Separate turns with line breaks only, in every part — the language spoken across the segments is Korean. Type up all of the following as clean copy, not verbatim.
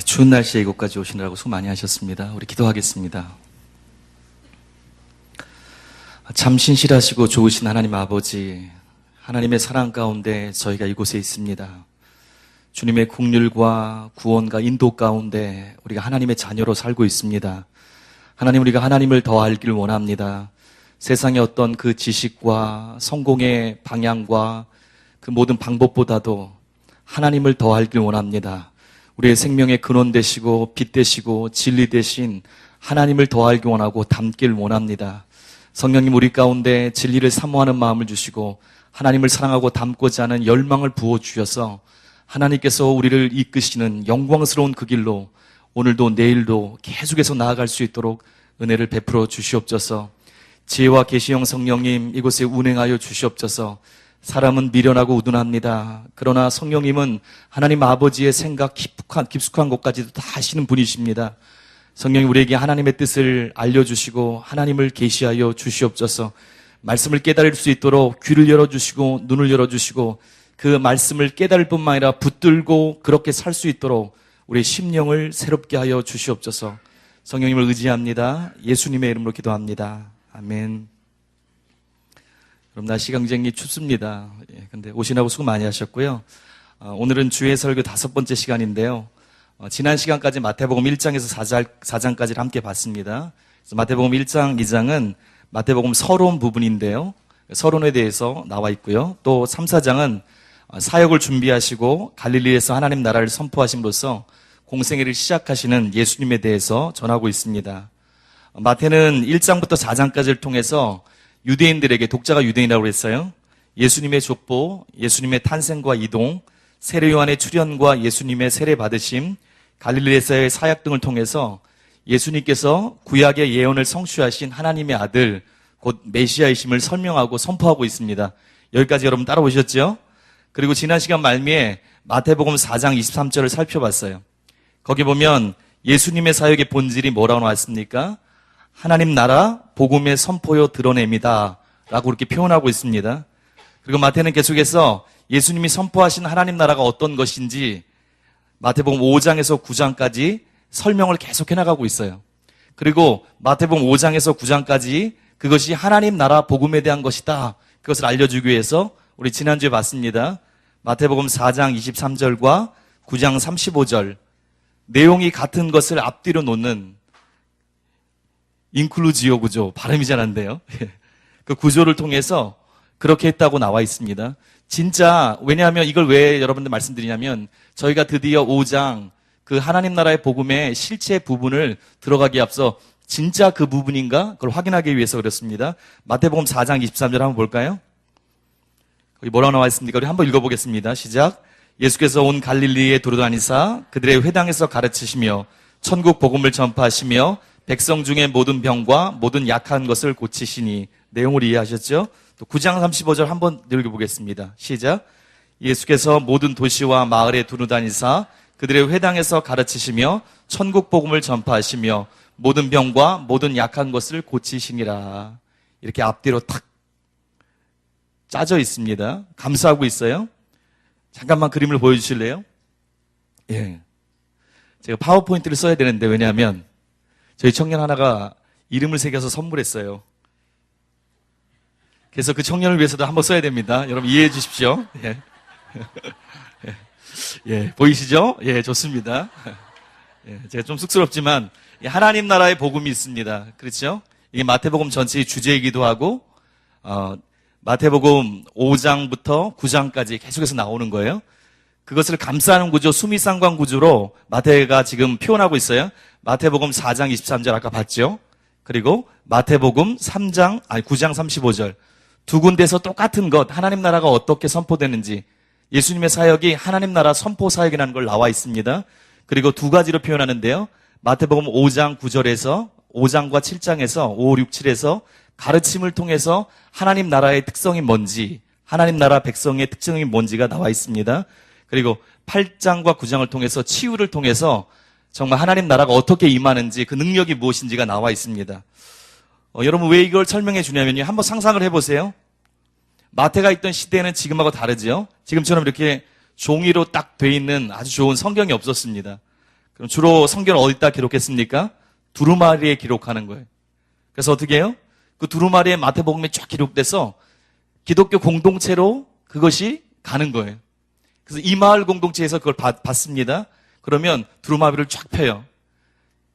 추운 날씨에 이곳까지 오시느라고 수고 많이 하셨습니다. 우리 기도하겠습니다. 참 신실하시고 좋으신 하나님 아버지, 하나님의 사랑 가운데 저희가 이곳에 있습니다. 주님의 긍휼과 구원과 인도 가운데 우리가 하나님의 자녀로 살고 있습니다. 하나님, 우리가 하나님을 더 알길 원합니다. 세상의 어떤 그 지식과 성공의 방향과 그 모든 방법보다도 하나님을 더 알길 원합니다. 우리의 생명의 근원 되시고 빛 되시고 진리 되신 하나님을 더 알기 원하고 닮길 원합니다. 성령님, 우리 가운데 진리를 사모하는 마음을 주시고 하나님을 사랑하고 닮고자 하는 열망을 부어주셔서 하나님께서 우리를 이끄시는 영광스러운 그 길로 오늘도 내일도 계속해서 나아갈 수 있도록 은혜를 베풀어 주시옵소서. 지혜와 계시형 성령님, 이곳에 운행하여 주시옵소서. 사람은 미련하고 우둔합니다. 그러나 성령님은 하나님 아버지의 생각 깊숙한 것까지도 다 아시는 분이십니다. 성령님, 우리에게 하나님의 뜻을 알려주시고 하나님을 계시하여 주시옵소서. 말씀을 깨달을 수 있도록 귀를 열어주시고 눈을 열어주시고 그 말씀을 깨달을 뿐만 아니라 붙들고 그렇게 살 수 있도록 우리의 심령을 새롭게 하여 주시옵소서. 성령님을 의지합니다. 예수님의 이름으로 기도합니다. 아멘. 그럼 날씨가 굉장히 춥습니다. 근데 오시느라고 수고 많이 하셨고요. 오늘은 주의 설교 5번째 시간인데요. 지난 시간까지 마태복음 1장에서 4장까지를 함께 봤습니다. 그래서 마태복음 1장, 2장은 마태복음 서론 부분인데요. 서론에 대해서 나와 있고요. 또 3, 4장은 사역을 준비하시고 갈릴리에서 하나님 나라를 선포하심으로써 공생애를 시작하시는 예수님에 대해서 전하고 있습니다. 마태는 1장부터 4장까지를 통해서 유대인들에게, 독자가 유대인이라고 했어요, 예수님의 족보, 예수님의 탄생과 이동, 세례 요한의 출현과 예수님의 세례 받으심, 갈릴리에서의 사역 등을 통해서 예수님께서 구약의 예언을 성취하신 하나님의 아들, 곧 메시아이심을 설명하고 선포하고 있습니다. 여기까지 여러분 따라오셨죠? 그리고 지난 시간 말미에 마태복음 4장 23절을 살펴봤어요. 거기 보면 예수님의 사역의 본질이 뭐라고 나왔습니까? 하나님 나라 복음의 선포요 드러냅니다 라고 이렇게 표현하고 있습니다. 그리고 마태는 계속해서 예수님이 선포하신 하나님 나라가 어떤 것인지 마태복음 5장에서 9장까지 설명을 계속 해나가고 있어요. 그리고 마태복음 5장에서 9장까지 그것이 하나님 나라 복음에 대한 것이다, 그것을 알려주기 위해서 우리 지난주에 봤습니다. 마태복음 4장 23절과 9장 35절, 내용이 같은 것을 앞뒤로 놓는 인클루지오 구조, 발음이 잘 안 돼요. 그 구조를 통해서 그렇게 했다고 나와 있습니다. 진짜, 왜냐하면 이걸 왜 여러분들 말씀드리냐면 저희가 드디어 5장 그 하나님 나라의 복음의 실체 부분을 들어가기에 앞서 진짜 그 부분인가? 그걸 확인하기 위해서 그렇습니다. 마태복음 4장 23절 한번 볼까요? 거기 뭐라고 나와 있습니까? 우리 한번 읽어보겠습니다. 시작. 예수께서 온 갈릴리에 두루다니사 그들의 회당에서 가르치시며 천국 복음을 전파하시며 백성 중에 모든 병과 모든 약한 것을 고치시니, 내용을 이해하셨죠? 또 9장 35절 한번 읽어보겠습니다. 시작. 예수께서 모든 도시와 마을에 두루다니사 그들의 회당에서 가르치시며 천국 복음을 전파하시며 모든 병과 모든 약한 것을 고치시니라. 이렇게 앞뒤로 탁 짜져 있습니다. 감싸고 있어요. 잠깐만 그림을 보여주실래요? 예. 제가 파워포인트를 써야 되는데, 왜냐하면 저희 청년 하나가 이름을 새겨서 선물했어요. 그래서 그 청년을 위해서도 한번 써야 됩니다. 여러분 이해해 주십시오. 예. 예, 보이시죠? 예, 좋습니다. 예, 제가 좀 쑥스럽지만 하나님 나라의 복음이 있습니다. 그렇죠? 이게 마태복음 전체의 주제이기도 하고 마태복음 5장부터 9장까지 계속해서 나오는 거예요. 그것을 감싸는 구조, 수미상관 구조로 마태가 지금 표현하고 있어요. 마태복음 4장 23절 아까 봤죠? 그리고 마태복음 9장 35절. 두 군데에서 똑같은 것, 하나님 나라가 어떻게 선포되는지, 예수님의 사역이 하나님 나라 선포 사역이라는 걸 나와 있습니다. 그리고 두 가지로 표현하는데요. 마태복음 5장 9절에서 5장과 7장에서 5, 6, 7에서 가르침을 통해서 하나님 나라의 특성이 뭔지, 하나님 나라 백성의 특성이 뭔지가 나와 있습니다. 그리고 8장과 9장을 통해서 치유를 통해서 정말 하나님 나라가 어떻게 임하는지, 그 능력이 무엇인지가 나와 있습니다. 여러분 왜 이걸 설명해 주냐면요, 한번 상상을 해보세요. 마태가 있던 시대는 지금하고 다르죠. 지금처럼 이렇게 종이로 딱 돼 있는 아주 좋은 성경이 없었습니다. 그럼 주로 성경을 어디다 기록했습니까? 두루마리에 기록하는 거예요. 그래서 어떻게 해요? 그 두루마리에 마태복음에 쫙 기록돼서 기독교 공동체로 그것이 가는 거예요. 그래서 이 마을 공동체에서 그걸 받습니다. 그러면 두루마리를 쫙 펴요.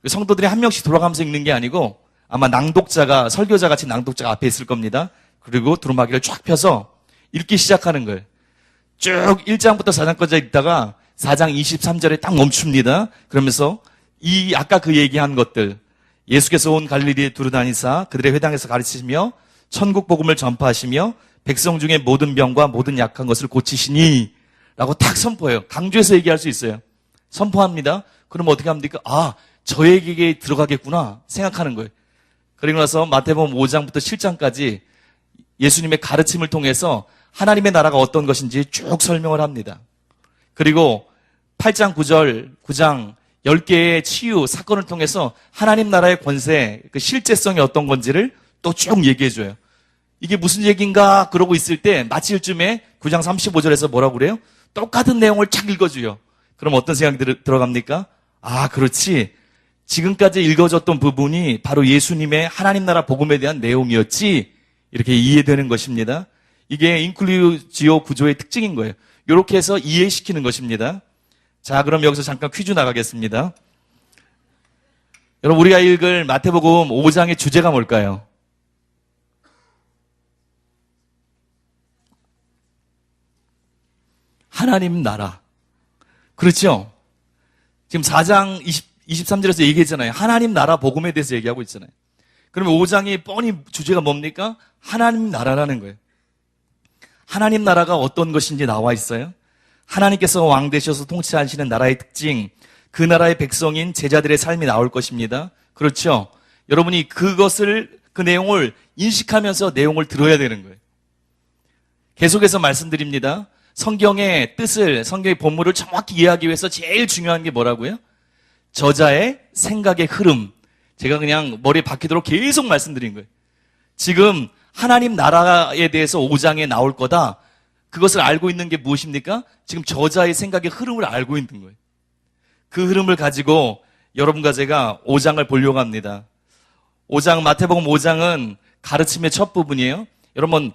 성도들이 한 명씩 돌아가면서 읽는 게 아니고 아마 낭독자가, 설교자 같이 낭독자가 앞에 있을 겁니다. 그리고 두루마리를 쫙 펴서 읽기 시작하는 거예요. 쭉 1장부터 4장까지 읽다가 4장 23절에 딱 멈춥니다. 그러면서 아까 그 얘기한 것들, 예수께서 온 갈릴리에 두루다니사 그들의 회당에서 가르치시며 천국 복음을 전파하시며 백성 중에 모든 병과 모든 약한 것을 고치시니 라고 딱 선포해요. 강조해서 얘기할 수 있어요. 선포합니다. 그럼 어떻게 합니까? 저에게 들어가겠구나 생각하는 거예요. 그리고 나서 마태복음 5장부터 7장까지 예수님의 가르침을 통해서 하나님의 나라가 어떤 것인지 쭉 설명을 합니다. 그리고 8장 9절, 9장 10개의 치유 사건을 통해서 하나님 나라의 권세, 그 실제성이 어떤 건지를 또 쭉 얘기해줘요. 이게 무슨 얘기인가 그러고 있을 때 마칠 쯤에 9장 35절에서 뭐라고 그래요? 똑같은 내용을 착 읽어줘요. 그럼 어떤 생각이 들어갑니까? 그렇지. 지금까지 읽어줬던 부분이 바로 예수님의 하나님 나라 복음에 대한 내용이었지. 이렇게 이해되는 것입니다. 이게 인클루지오 구조의 특징인 거예요. 이렇게 해서 이해시키는 것입니다. 자, 그럼 여기서 잠깐 퀴즈 나가겠습니다. 여러분, 우리가 읽을 마태복음 5장의 주제가 뭘까요? 하나님 나라. 그렇죠? 지금 4장 23절에서 얘기했잖아요. 하나님 나라 복음에 대해서 얘기하고 있잖아요. 그러면 5장이 뻔히 주제가 뭡니까? 하나님 나라라는 거예요. 하나님 나라가 어떤 것인지 나와 있어요. 하나님께서 왕 되셔서 통치하시는 나라의 특징, 그 나라의 백성인 제자들의 삶이 나올 것입니다. 그렇죠? 여러분이 그 내용을 인식하면서 내용을 들어야 되는 거예요. 계속해서 말씀드립니다. 성경의 뜻을, 성경의 본문을 정확히 이해하기 위해서 제일 중요한 게 뭐라고요? 저자의 생각의 흐름. 제가 그냥 머리에 박히도록 계속 말씀드린 거예요. 지금 하나님 나라에 대해서 5장에 나올 거다. 그것을 알고 있는 게 무엇입니까? 지금 저자의 생각의 흐름을 알고 있는 거예요. 그 흐름을 가지고 여러분과 제가 5장을 보려고 합니다. 5장, 마태복음 5장은 가르침의 첫 부분이에요. 여러분,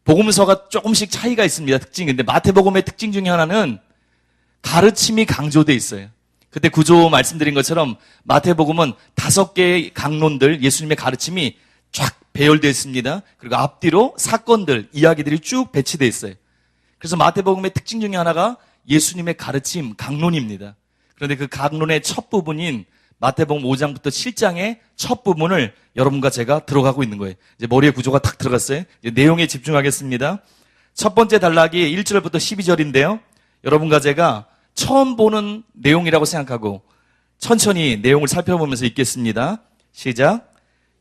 복음서가 조금씩 차이가 있습니다. 특징인데 마태복음의 특징 중에 하나는 가르침이 강조되어 있어요. 그때 구조 말씀드린 것처럼 마태복음은 5개의 강론들, 예수님의 가르침이 쫙 배열되어 있습니다. 그리고 앞뒤로 사건들, 이야기들이 쭉 배치되어 있어요. 그래서 마태복음의 특징 중에 하나가 예수님의 가르침, 강론입니다. 그런데 그 강론의 첫 부분인 마태복음 5장부터 7장의 첫 부분을 여러분과 제가 들어가고 있는 거예요. 이제 머리에 구조가 탁 들어갔어요. 이제 내용에 집중하겠습니다. 첫 번째 단락이 1절부터 12절인데요. 여러분과 제가 처음 보는 내용이라고 생각하고 천천히 내용을 살펴보면서 읽겠습니다. 시작.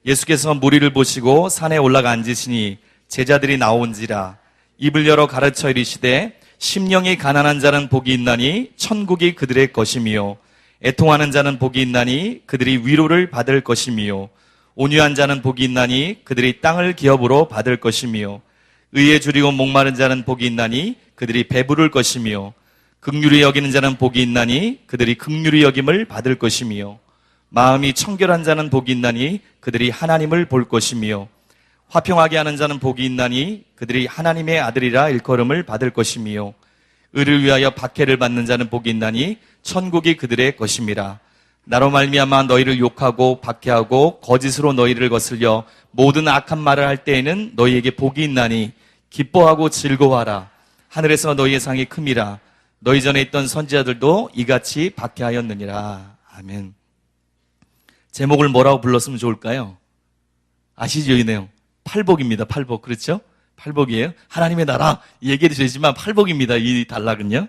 예수께서 무리를 보시고 산에 올라가 앉으시니 제자들이 나온지라 입을 열어 가르쳐 이르시되 심령이 가난한 자는 복이 있나니 천국이 그들의 것이며 애통하는 자는 복이 있나니 그들이 위로를 받을 것이며 온유한 자는 복이 있나니 그들이 땅을 기업으로 받을 것이며 의에 줄이고 목마른 자는 복이 있나니 그들이 배부를 것이며 긍휼히 여기는 자는 복이 있나니 그들이 긍휼히 여김을 받을 것이며 마음이 청결한 자는 복이 있나니 그들이 하나님을 볼 것이며 화평하게 하는 자는 복이 있나니 그들이 하나님의 아들이라 일컬음을 받을 것이며 의를 위하여 박해를 받는 자는 복이 있나니 천국이 그들의 것임이라. 나로 말미암아 너희를 욕하고 박해하고 거짓으로 너희를 거슬려 모든 악한 말을 할 때에는 너희에게 복이 있나니 기뻐하고 즐거워하라. 하늘에서 너희의 상이 큼이라. 너희 전에 있던 선지자들도 이같이 박해하였느니라. 아멘. 제목을 뭐라고 불렀으면 좋을까요? 아시죠, 이 내용? 팔복입니다. 팔복. 그렇죠? 팔복이에요. 하나님의 나라 얘기해도 되지만 팔복입니다. 이 단락은요.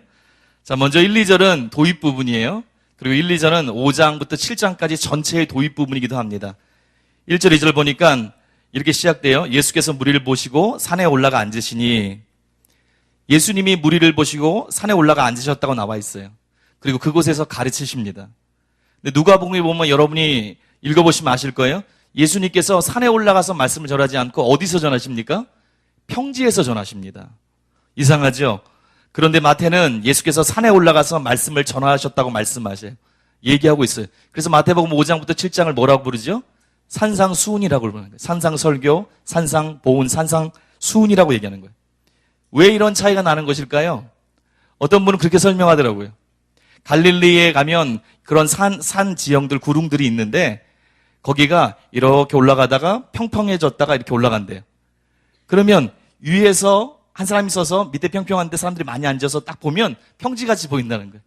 자, 먼저 1, 2절은 도입 부분이에요. 그리고 1, 2절은 5장부터 7장까지 전체의 도입 부분이기도 합니다. 1절, 2절 보니까 이렇게 시작돼요. 예수께서 무리를 보시고 산에 올라가 앉으시니, 예수님이 무리를 보시고 산에 올라가 앉으셨다고 나와 있어요. 그리고 그곳에서 가르치십니다. 근데 누가복음에 보면 여러분이 읽어보시면 아실 거예요. 예수님께서 산에 올라가서 말씀을 전하지 않고 어디서 전하십니까? 평지에서 전하십니다. 이상하죠? 그런데 마태는 예수께서 산에 올라가서 말씀을 전하셨다고 말씀하셔요. 얘기하고 있어요. 그래서 마태복음 5장부터 7장을 뭐라고 부르죠? 산상수훈이라고 부르는 거예요. 산상설교, 산상보훈, 산상수훈이라고 얘기하는 거예요. 왜 이런 차이가 나는 것일까요? 어떤 분은 그렇게 설명하더라고요. 갈릴리에 가면 그런 산 지형들, 구릉들이 있는데 거기가 이렇게 올라가다가 평평해졌다가 이렇게 올라간대요. 그러면 위에서 한 사람이 서서 밑에 평평한데 사람들이 많이 앉아서 딱 보면 평지같이 보인다는 거예요.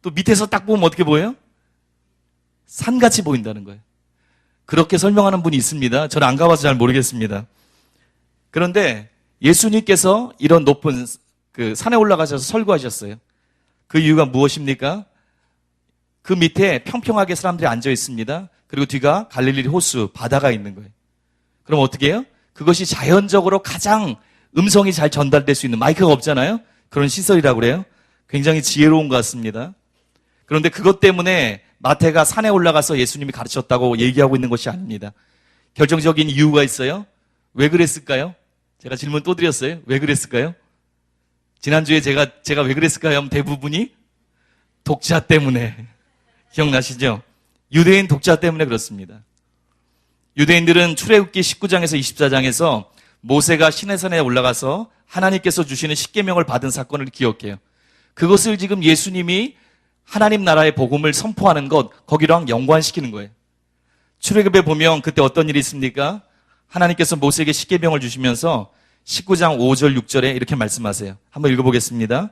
또 밑에서 딱 보면 어떻게 보여요? 산같이 보인다는 거예요. 그렇게 설명하는 분이 있습니다. 저는 안 가봐서 잘 모르겠습니다. 그런데 예수님께서 이런 높은 그 산에 올라가셔서 설교하셨어요. 그 이유가 무엇입니까? 그 밑에 평평하게 사람들이 앉아 있습니다. 그리고 뒤가 갈릴리 호수, 바다가 있는 거예요. 그럼 어떻게 해요? 그것이 자연적으로 가장 음성이 잘 전달될 수 있는, 마이크가 없잖아요? 그런 시설이라고 그래요. 굉장히 지혜로운 것 같습니다. 그런데 그것 때문에 마태가 산에 올라가서 예수님이 가르쳤다고 얘기하고 있는 것이 아닙니다. 결정적인 이유가 있어요. 왜 그랬을까요? 제가 질문 또 드렸어요. 왜 그랬을까요? 지난주에 제가 왜 그랬을까요? 하면 대부분이 독자 때문에. 기억나시죠? 유대인 독자 때문에 그렇습니다. 유대인들은 출애굽기 19장에서 24장에서 모세가 시내산에 올라가서 하나님께서 주시는 십계명을 받은 사건을 기억해요. 그것을 지금 예수님이 하나님 나라의 복음을 선포하는 것, 거기랑 연관시키는 거예요. 출애굽에 보면 그때 어떤 일이 있습니까? 하나님께서 모세에게 십계명을 주시면서 19장 5절 6절에 이렇게 말씀하세요. 한번 읽어보겠습니다.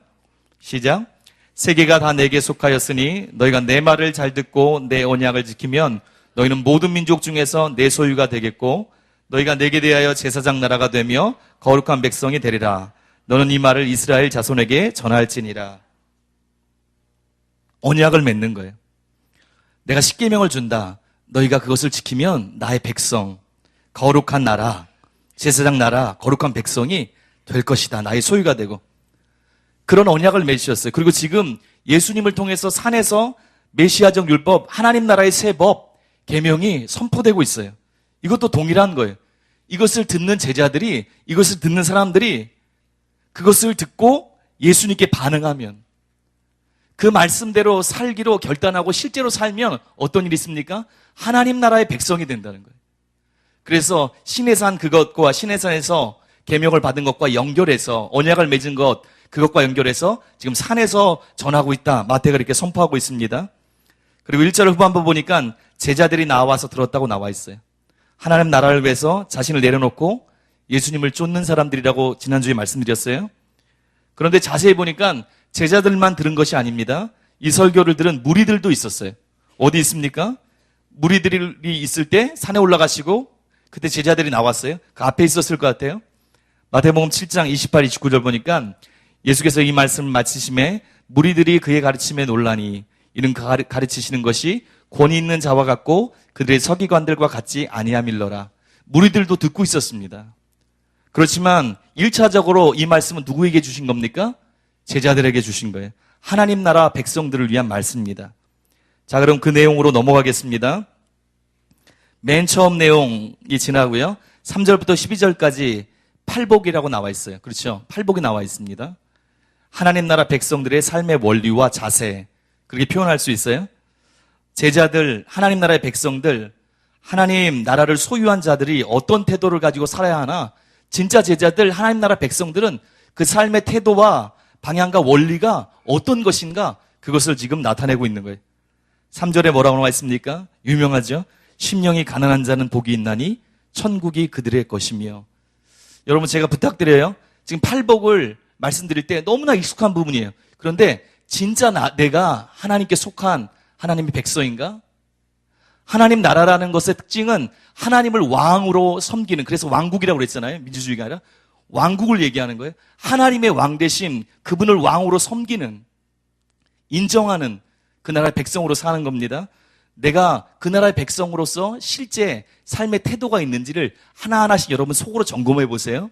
시작. 세계가 다 내게 속하였으니 너희가 내 말을 잘 듣고 내 언약을 지키면 너희는 모든 민족 중에서 내 소유가 되겠고 너희가 내게 대하여 제사장 나라가 되며 거룩한 백성이 되리라. 너는 이 말을 이스라엘 자손에게 전할지니라. 언약을 맺는 거예요. 내가 십계명을 준다. 너희가 그것을 지키면 나의 백성, 거룩한 나라, 제사장 나라, 거룩한 백성이 될 것이다. 나의 소유가 되고. 그런 언약을 맺으셨어요. 그리고 지금 예수님을 통해서 산에서 메시아적 율법, 하나님 나라의 새 법, 계명이 선포되고 있어요. 이것도 동일한 거예요. 이것을 듣는 제자들이, 이것을 듣는 사람들이 그것을 듣고 예수님께 반응하면 그 말씀대로 살기로 결단하고 실제로 살면 어떤 일이 있습니까? 하나님 나라의 백성이 된다는 거예요. 그래서 시내산 그것과 시내산에서 계명을 받은 것과 연결해서 언약을 맺은 것, 그것과 연결해서 지금 산에서 전하고 있다. 마태가 이렇게 선포하고 있습니다. 그리고 1절 후반부 보니까 제자들이 나와서 들었다고 나와 있어요. 하나님 나라를 위해서 자신을 내려놓고 예수님을 쫓는 사람들이라고 지난주에 말씀드렸어요. 그런데 자세히 보니까 제자들만 들은 것이 아닙니다. 이 설교를 들은 무리들도 있었어요. 어디 있습니까? 무리들이 있을 때 산에 올라가시고 그때 제자들이 나왔어요. 그 앞에 있었을 것 같아요. 마태복음 7장 28, 29절 보니까 예수께서 이 말씀을 마치심에 무리들이 그의 가르침에 놀라니 이는 가르치시는 것이 권위 있는 자와 같고 그들의 서기관들과 같지 아니함일러라. 무리들도 듣고 있었습니다. 그렇지만 1차적으로 이 말씀은 누구에게 주신 겁니까? 제자들에게 주신 거예요. 하나님 나라 백성들을 위한 말씀입니다. 자, 그럼 그 내용으로 넘어가겠습니다. 맨 처음 내용이 지나고요. 3절부터 12절까지 팔복이라고 나와 있어요. 그렇죠? 팔복이 나와 있습니다. 하나님 나라 백성들의 삶의 원리와 자세, 그렇게 표현할 수 있어요. 제자들, 하나님 나라의 백성들, 하나님 나라를 소유한 자들이 어떤 태도를 가지고 살아야 하나, 진짜 제자들, 하나님 나라 백성들은 그 삶의 태도와 방향과 원리가 어떤 것인가, 그것을 지금 나타내고 있는 거예요. 3절에 뭐라고 나와 있습니까? 유명하죠? 심령이 가난한 자는 복이 있나니 천국이 그들의 것이며. 여러분, 제가 부탁드려요. 지금 팔복을 말씀드릴 때 너무나 익숙한 부분이에요. 그런데 진짜 내가 하나님께 속한 하나님의 백성인가? 하나님 나라라는 것의 특징은 하나님을 왕으로 섬기는, 그래서 왕국이라고 그랬잖아요. 민주주의가 아니라 왕국을 얘기하는 거예요. 하나님의 왕 대신 그분을 왕으로 섬기는, 인정하는 그 나라의 백성으로 사는 겁니다. 내가 그 나라의 백성으로서 실제 삶의 태도가 있는지를 하나하나씩 여러분 속으로 점검해 보세요.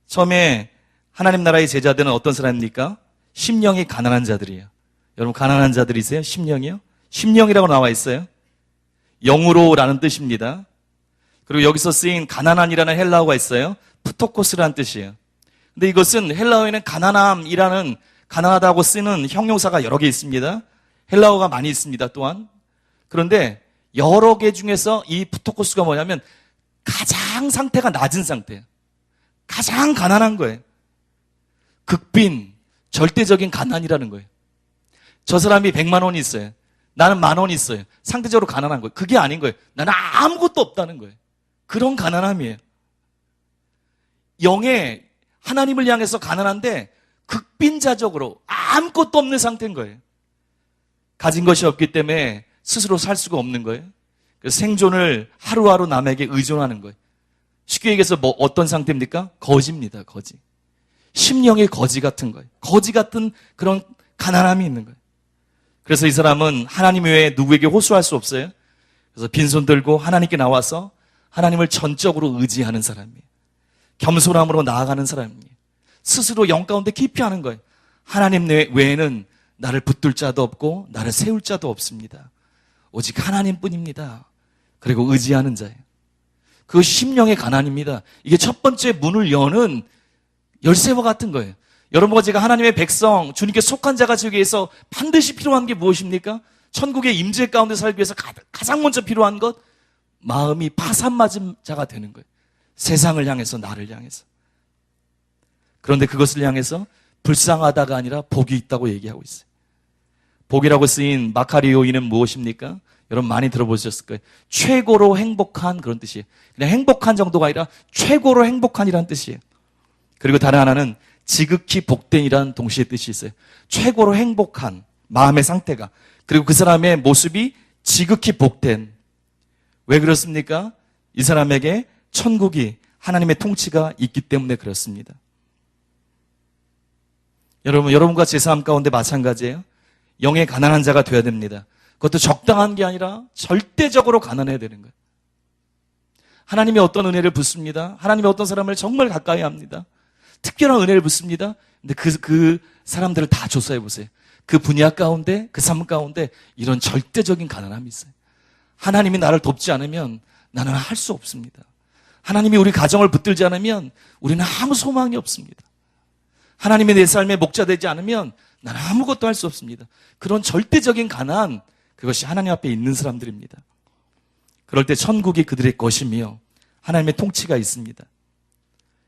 처음에 하나님 나라의 제자들은 어떤 사람입니까? 심령이 가난한 자들이에요. 여러분, 가난한 자들이세요? 심령이요? 심령이라고 나와 있어요. 영으로라는 뜻입니다. 그리고 여기서 쓰인 가난한이라는 헬라어가 있어요. 프토코스라는 뜻이에요. 근데 이것은 헬라어에는 가난함이라는, 가난하다고 쓰는 형용사가 여러 개 있습니다. 헬라어가 많이 있습니다, 또한. 그런데 여러 개 중에서 이 프토코스가 뭐냐면 가장 상태가 낮은 상태예요. 가장 가난한 거예요. 극빈, 절대적인 가난이라는 거예요. 저 사람이 100만 원이 있어요. 나는 10,000원이 있어요. 상대적으로 가난한 거예요. 그게 아닌 거예요. 나는 아무것도 없다는 거예요. 그런 가난함이에요. 영의 하나님을 향해서 가난한데 극빈자적으로 아무것도 없는 상태인 거예요. 가진 것이 없기 때문에 스스로 살 수가 없는 거예요. 그래서 생존을 하루하루 남에게 의존하는 거예요. 쉽게 얘기해서 뭐 어떤 상태입니까? 거지입니다. 거지. 심령의 거지 같은 거예요. 거지 같은 그런 가난함이 있는 거예요. 그래서 이 사람은 하나님 외에 누구에게 호소할 수 없어요. 그래서 빈손 들고 하나님께 나와서 하나님을 전적으로 의지하는 사람이에요. 겸손함으로 나아가는 사람이에요. 스스로 영 가운데 깊이 하는 거예요. 하나님 외에는 나를 붙들 자도 없고 나를 세울 자도 없습니다. 오직 하나님뿐입니다. 그리고 의지하는 자예요. 그것이 심령의 가난입니다. 이게 첫 번째 문을 여는 열쇠와 같은 거예요. 여러분과 제가 하나님의 백성, 주님께 속한 자가 되기 위해서 반드시 필요한 게 무엇입니까? 천국의 임재 가운데 살기 위해서 가장 먼저 필요한 것, 마음이 파산맞은 자가 되는 거예요. 세상을 향해서, 나를 향해서. 그런데 그것을 향해서 불쌍하다가 아니라 복이 있다고 얘기하고 있어요. 복이라고 쓰인 마카리오인은 무엇입니까? 여러분 많이 들어보셨을 거예요. 최고로 행복한 그런 뜻이에요. 그냥 행복한 정도가 아니라 최고로 행복한이라는 뜻이에요. 그리고 다른 하나는 지극히 복된이라는 동시에 뜻이 있어요. 최고로 행복한 마음의 상태가, 그리고 그 사람의 모습이 지극히 복된. 왜 그렇습니까? 이 사람에게 천국이, 하나님의 통치가 있기 때문에 그렇습니다. 여러분과 제 삶 가운데 마찬가지예요. 영의 가난한 자가 되어야 됩니다. 그것도 적당한 게 아니라 절대적으로 가난해야 되는 거예요. 하나님이 어떤 은혜를 붓습니다. 하나님이 어떤 사람을 정말 가까이 합니다. 특별한 은혜를 붓습니다. 근데 그 사람들을 다 조사해 보세요. 그 분야 가운데, 그 삶 가운데 이런 절대적인 가난함이 있어요. 하나님이 나를 돕지 않으면 나는 할 수 없습니다. 하나님이 우리 가정을 붙들지 않으면 우리는 아무 소망이 없습니다. 하나님이 내 삶의 목자 되지 않으면 나는 아무것도 할 수 없습니다. 그런 절대적인 가난, 그것이 하나님 앞에 있는 사람들입니다. 그럴 때 천국이 그들의 것이며 하나님의 통치가 있습니다.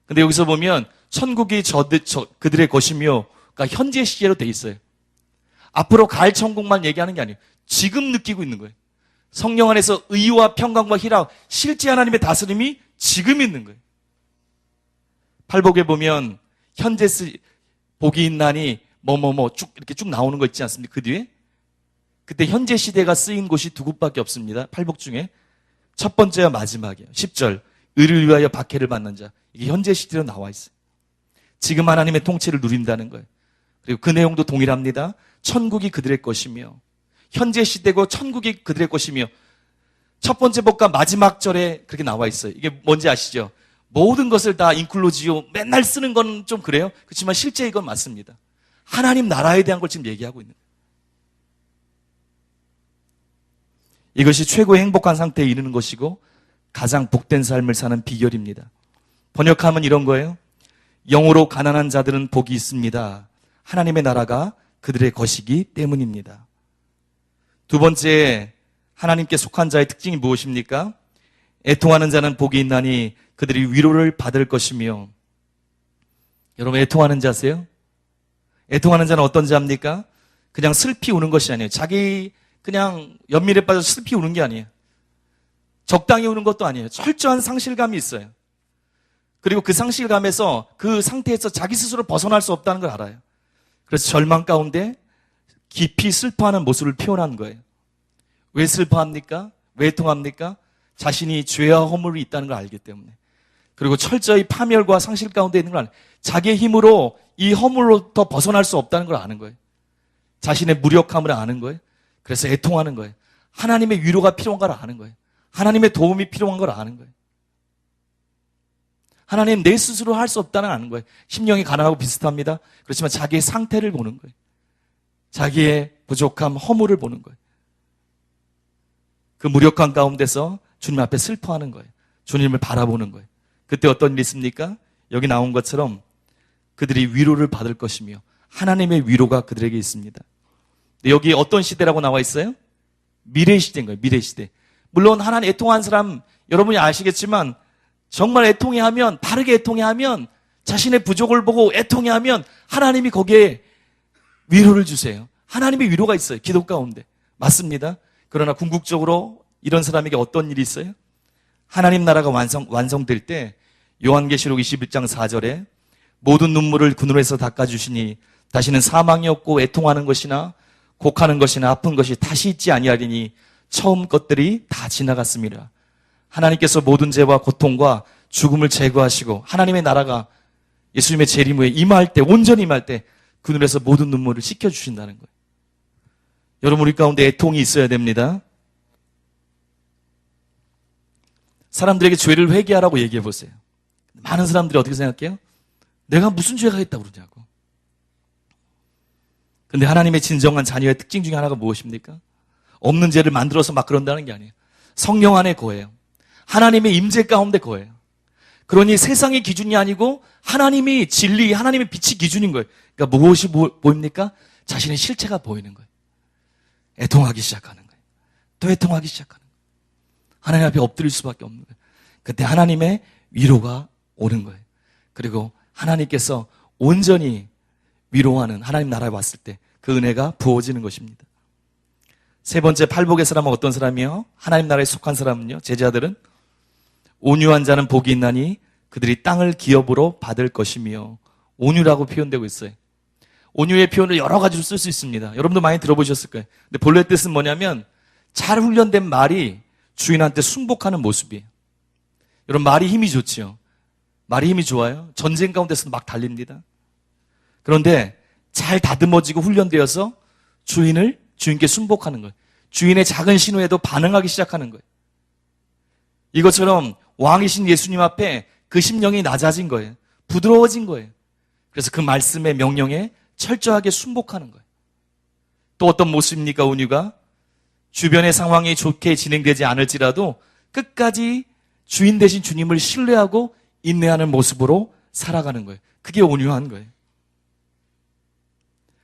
근데 여기서 보면 천국이 그들의 것이며가 현재 시제로 돼 있어요. 앞으로 갈 천국만 얘기하는 게 아니에요. 지금 느끼고 있는 거예요. 성령 안에서 의와 평강과 희락, 실제 하나님의 다스림이 지금 있는 거예요. 팔복에 보면 현재 복이 있나니 쭉 이렇게 쭉 나오는 거 있지 않습니까? 그 뒤에 그때 현재 시대가 쓰인 곳이 두 곳밖에 없습니다. 팔복 중에 첫 번째와 마지막이에요. 10절 의를 위하여 박해를 받는 자, 이게 현재 시대로 나와 있어요. 지금 하나님의 통치를 누린다는 거예요. 그리고 그 내용도 동일합니다. 천국이 그들의 것이며, 현재 시대고 천국이 그들의 것이며, 첫 번째 복과 마지막 절에 그렇게 나와 있어요. 이게 뭔지 아시죠? 모든 것을 다 인클로지오 맨날 쓰는 건 좀 그래요. 그렇지만 실제 이건 맞습니다. 하나님 나라에 대한 걸 지금 얘기하고 있는 거예요. 이것이 최고의 행복한 상태에 이르는 것이고 가장 복된 삶을 사는 비결입니다. 번역하면 이런 거예요. 영으로 가난한 자들은 복이 있습니다. 하나님의 나라가 그들의 것이기 때문입니다. 두 번째, 하나님께 속한 자의 특징이 무엇입니까? 애통하는 자는 복이 있나니 그들이 위로를 받을 것이며. 여러분 애통하는 자세요? 애통하는 자는 어떤 자입니까? 그냥 슬피 우는 것이 아니에요. 자기 그냥 연민에 빠져 슬피 우는 게 아니에요. 적당히 우는 것도 아니에요. 철저한 상실감이 있어요. 그리고 그 상실감에서, 그 상태에서 자기 스스로 벗어날 수 없다는 걸 알아요. 그래서 절망 가운데 깊이 슬퍼하는 모습을 표현한 거예요. 왜 슬퍼합니까? 왜 애통합니까? 자신이 죄와 허물이 있다는 걸 알기 때문에. 그리고 철저히 파멸과 상실 가운데 있는 걸 아는, 자기의 힘으로 이 허물로부터 벗어날 수 없다는 걸 아는 거예요. 자신의 무력함을 아는 거예요. 그래서 애통하는 거예요. 하나님의 위로가 필요한 걸 아는 거예요. 하나님의 도움이 필요한 걸 아는 거예요. 하나님 내 스스로 할 수 없다는 걸 아는 거예요. 심령이 가난하고 비슷합니다. 그렇지만 자기의 상태를 보는 거예요. 자기의 부족함, 허물을 보는 거예요. 그 무력함 가운데서 주님 앞에 슬퍼하는 거예요. 주님을 바라보는 거예요. 그때 어떤 일이 있습니까? 여기 나온 것처럼 그들이 위로를 받을 것이며 하나님의 위로가 그들에게 있습니다. 근데 여기 어떤 시대라고 나와 있어요? 미래 시대인 거예요. 미래 시대. 물론 하나님 애통한 사람 여러분이 아시겠지만 정말 애통해하면, 바르게 애통해하면, 자신의 부족을 보고 애통해하면 하나님이 거기에 위로를 주세요. 하나님의 위로가 있어요. 기도 가운데. 맞습니다. 그러나 궁극적으로 이런 사람에게 어떤 일이 있어요? 하나님 나라가 완성될 때 요한계시록 21장 4절에 모든 눈물을 그 눈에서 닦아주시니 다시는 사망이 없고 애통하는 것이나 곡하는 것이나 아픈 것이 다시 있지 아니하리니 처음 것들이 다 지나갔습니다. 하나님께서 모든 죄와 고통과 죽음을 제거하시고 하나님의 나라가 예수님의 재림 후에 임할 때, 온전히 임할 때 그 눈에서 모든 눈물을 씻겨주신다는 거예요. 여러분, 우리 가운데 애통이 있어야 됩니다. 사람들에게 죄를 회개하라고 얘기해 보세요. 많은 사람들이 어떻게 생각해요? 내가 무슨 죄가 있다고 그러냐고. 근데 하나님의 진정한 자녀의 특징 중에 하나가 무엇입니까? 없는 죄를 만들어서 막 그런다는 게 아니에요. 성령 안에 거예요. 하나님의 임재 가운데 거예요. 그러니 세상의 기준이 아니고 하나님이 진리, 하나님의 빛이 기준인 거예요. 그러니까 무엇이 보입니까? 자신의 실체가 보이는 거예요. 애통하기 시작하는 거예요. 또 애통하기 시작하는 거예요. 하나님 앞에 엎드릴 수밖에 없는 거예요. 그때 하나님의 위로가 오는 거예요. 그리고 하나님께서 온전히 위로하는 하나님 나라에 왔을 때 그 은혜가 부어지는 것입니다. 세 번째, 팔복의 사람은 어떤 사람이요? 하나님 나라에 속한 사람은요? 제자들은 온유한 자는 복이 있나니 그들이 땅을 기업으로 받을 것이며, 온유라고 표현되고 있어요. 온유의 표현을 여러 가지로 쓸 수 있습니다. 여러분도 많이 들어보셨을 거예요. 근데 본래 뜻은 뭐냐면 잘 훈련된 말이 주인한테 순복하는 모습이에요. 여러분, 말이 힘이 좋지요. 말이 힘이 좋아요. 전쟁 가운데서도 막 달립니다. 그런데 잘 다듬어지고 훈련되어서 주인께 순복하는 거예요. 주인의 작은 신호에도 반응하기 시작하는 거예요. 이것처럼 왕이신 예수님 앞에 그 심령이 낮아진 거예요. 부드러워진 거예요. 그래서 그 말씀의 명령에 철저하게 순복하는 거예요. 또 어떤 모습입니까, 온유가? 주변의 상황이 좋게 진행되지 않을지라도 끝까지 주인 되신 주님을 신뢰하고 인내하는 모습으로 살아가는 거예요. 그게 온유한 거예요.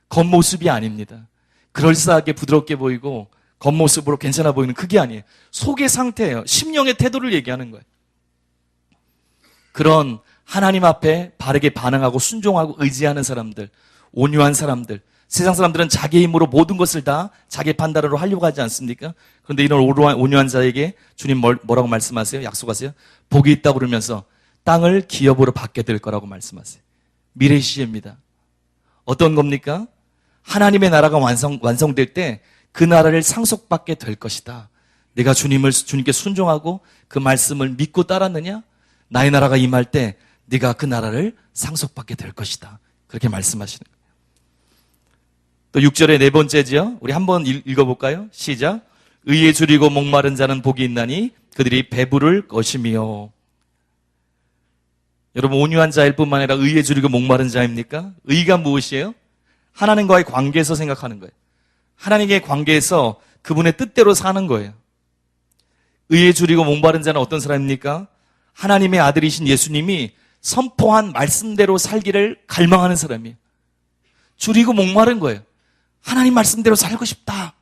겉모습이 아닙니다. 그럴싸하게 부드럽게 보이고 겉모습으로 괜찮아 보이는 그게 아니에요. 속의 상태예요. 심령의 태도를 얘기하는 거예요. 그런 하나님 앞에 바르게 반응하고 순종하고 의지하는 사람들, 온유한 사람들, 세상 사람들은 자기 힘으로 모든 것을 다 자기 판단으로 하려고 하지 않습니까? 그런데 이런 온유한 자에게 주님 뭐라고 말씀하세요? 약속하세요? 복이 있다고 그러면서 땅을 기업으로 받게 될 거라고 말씀하세요. 미래 시제입니다. 어떤 겁니까? 하나님의 나라가 완성될 때 그 나라를 상속받게 될 것이다. 내가 주님께 순종하고 그 말씀을 믿고 따랐느냐? 나의 나라가 임할 때 네가 그 나라를 상속받게 될 것이다. 그렇게 말씀하시는 거예요. 또 6절의 네 번째지요. 우리 한번 읽어볼까요? 시작. 의에 줄이고 목마른 자는 복이 있나니 그들이 배부를 것이며. 여러분, 온유한 자일 뿐만 아니라 의에 줄이고 목마른 자입니까? 의가 무엇이에요? 하나님과의 관계에서 생각하는 거예요. 하나님과의 관계에서 그분의 뜻대로 사는 거예요. 의에 줄이고 목마른 자는 어떤 사람입니까? 하나님의 아들이신 예수님이 선포한 말씀대로 살기를 갈망하는 사람이에요. 줄이고 목마른 거예요. 하나님 말씀대로 살고 싶다.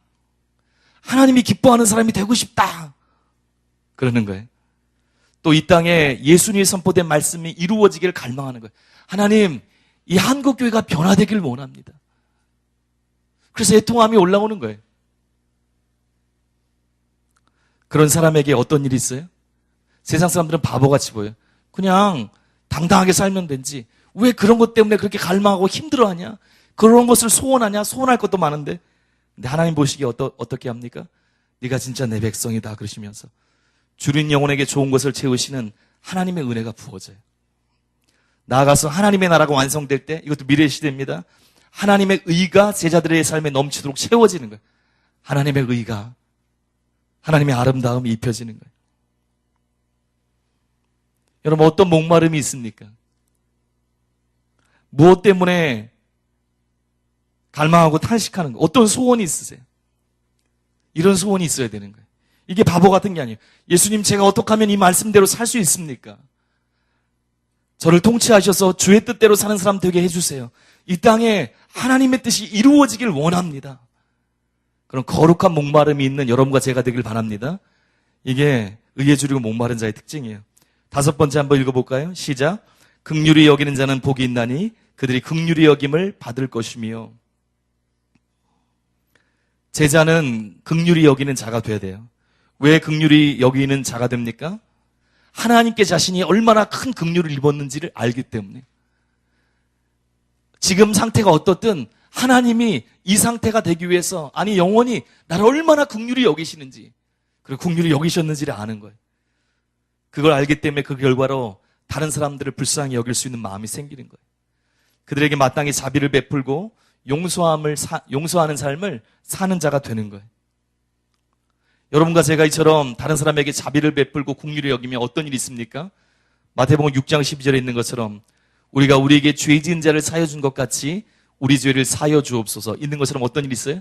하나님이 기뻐하는 사람이 되고 싶다. 그러는 거예요. 또 이 땅에 예수님이 선포된 말씀이 이루어지기를 갈망하는 거예요. 하나님, 이 한국교회가 변화되길 원합니다. 그래서 애통함이 올라오는 거예요. 그런 사람에게 어떤 일이 있어요? 세상 사람들은 바보같이 보여요. 그냥 당당하게 살면 되지. 왜 그런 것 때문에 그렇게 갈망하고 힘들어하냐? 그런 것을 소원하냐? 소원할 것도 많은데. 근데 하나님 보시기에 어떻게 합니까? 네가 진짜 내 백성이다 그러시면서 주린 영혼에게 좋은 것을 채우시는 하나님의 은혜가 부어져요. 나아가서 하나님의 나라가 완성될 때, 이것도 미래 시대입니다. 하나님의 의가 제자들의 삶에 넘치도록 채워지는 거예요. 하나님의 의가, 하나님의 아름다움이 입혀지는 거예요. 여러분, 어떤 목마름이 있습니까? 무엇 때문에 갈망하고 탄식하는 거? 어떤 소원이 있으세요? 이런 소원이 있어야 되는 거예요. 이게 바보 같은 게 아니에요. 예수님, 제가 어떻게 하면 이 말씀대로 살 수 있습니까? 저를 통치하셔서 주의 뜻대로 사는 사람 되게 해주세요. 이 땅에 하나님의 뜻이 이루어지길 원합니다. 그런 거룩한 목마름이 있는 여러분과 제가 되길 바랍니다. 이게 의에 주리고 목마른 자의 특징이에요. 5번째 한번 읽어볼까요? 시작. 긍휼히 여기는 자는 복이 있나니 그들이 긍휼히 여김을 받을 것이며. 제자는 긍휼히 여기는 자가 돼야 돼요. 왜 긍휼히 여기는 자가 됩니까? 하나님께 자신이 얼마나 큰 긍휼을 입었는지를 알기 때문에. 지금 상태가 어떻든 하나님이 이 상태가 되기 위해서, 아니 영원히 나를 얼마나 긍휼히 여기시는지, 그리고 긍휼히 여기셨는지를 아는 거예요. 그걸 알기 때문에 그 결과로 다른 사람들을 불쌍히 여길 수 있는 마음이 생기는 거예요. 그들에게 마땅히 자비를 베풀고 용서하는 삶을 사는 자가 되는 거예요. 여러분과 제가 이처럼 다른 사람에게 자비를 베풀고 긍휼히 여기면 어떤 일이 있습니까? 마태복음 6장 12절에 있는 것처럼 우리가 우리에게 죄 지은 자를 사여 준 것 같이 우리 죄를 사여 주옵소서 있는 것처럼 어떤 일이 있어요?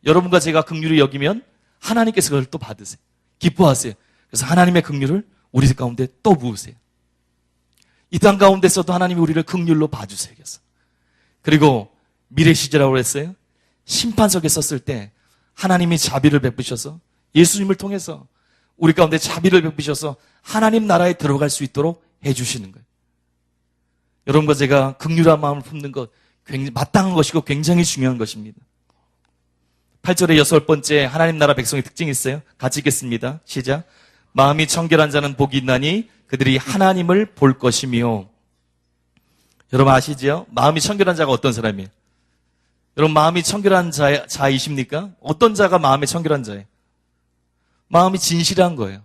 여러분과 제가 긍휼히 여기면 하나님께서 그걸 또 받으세요. 기뻐하세요. 그래서 하나님의 긍휼을 우리 가운데 또 부으세요. 이 땅 가운데서도 하나님이 우리를 긍휼로 봐주세요. 그리고 미래 시제라고 했어요. 심판석에 섰을 때 하나님이 자비를 베푸셔서 예수님을 통해서 우리 가운데 자비를 베푸셔서 하나님 나라에 들어갈 수 있도록 해주시는 거예요. 여러분과 제가 긍휼한 마음을 품는 것 굉장히 마땅한 것이고 굉장히 중요한 것입니다. 8절에 6번째 하나님 나라 백성의 특징이 있어요. 같이 읽겠습니다. 시작. 마음이 청결한 자는 복이 있나니 그들이 하나님을 볼 것이며. 여러분 아시죠? 마음이 청결한 자가 어떤 사람이에요? 여러분 마음이 청결한 자이십니까? 어떤 자가 마음이 청결한 자예요? 마음이 진실한 거예요.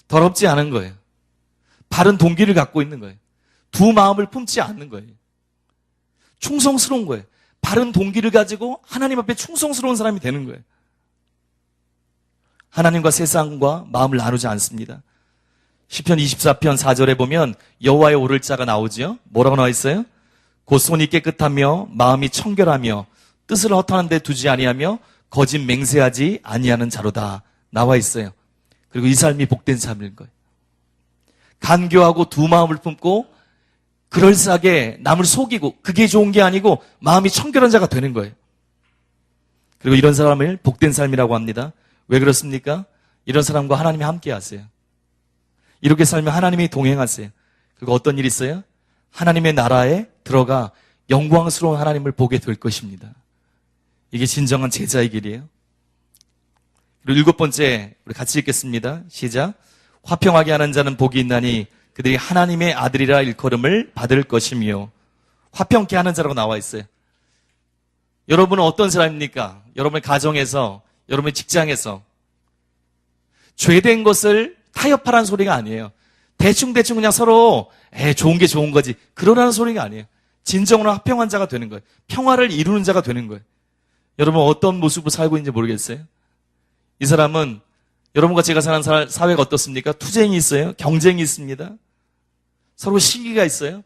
더럽지 않은 거예요. 바른 동기를 갖고 있는 거예요. 두 마음을 품지 않는 거예요. 충성스러운 거예요. 바른 동기를 가지고 하나님 앞에 충성스러운 사람이 되는 거예요. 하나님과 세상과 마음을 나누지 않습니다. 시편 24편 4절에 보면 여호와의 오를 자가 나오죠. 뭐라고 나와 있어요? 곧 손이 깨끗하며 마음이 청결하며 뜻을 허탄한 데 두지 아니하며 거짓 맹세하지 아니하는 자로다 나와 있어요. 그리고 이 삶이 복된 삶인 거예요. 간교하고 두 마음을 품고 그럴싸하게 남을 속이고 그게 좋은 게 아니고 마음이 청결한 자가 되는 거예요. 그리고 이런 사람을 복된 삶이라고 합니다. 왜 그렇습니까? 이런 사람과 하나님이 함께 하세요. 이렇게 살면 하나님이 동행하세요. 그리고 어떤 일이 있어요? 하나님의 나라에 들어가 영광스러운 하나님을 보게 될 것입니다. 이게 진정한 제자의 길이에요. 그리고 7번째 우리 같이 읽겠습니다. 시작. 화평하게 하는 자는 복이 있나니 그들이 하나님의 아들이라 일컬음을 받을 것이며. 화평케 하는 자라고 나와 있어요. 여러분은 어떤 사람입니까? 여러분의 가정에서, 여러분의 직장에서 죄된 것을 타협하라는 소리가 아니에요. 대충 그냥 서로 좋은 게 좋은 거지 그러라는 소리가 아니에요. 진정으로 화평한 자가 되는 거예요. 평화를 이루는 자가 되는 거예요. 여러분 어떤 모습으로 살고 있는지 모르겠어요? 이 사람은 여러분과 제가 사는 사회가 어떻습니까? 투쟁이 있어요. 경쟁이 있습니다. 서로 시기가 있어요.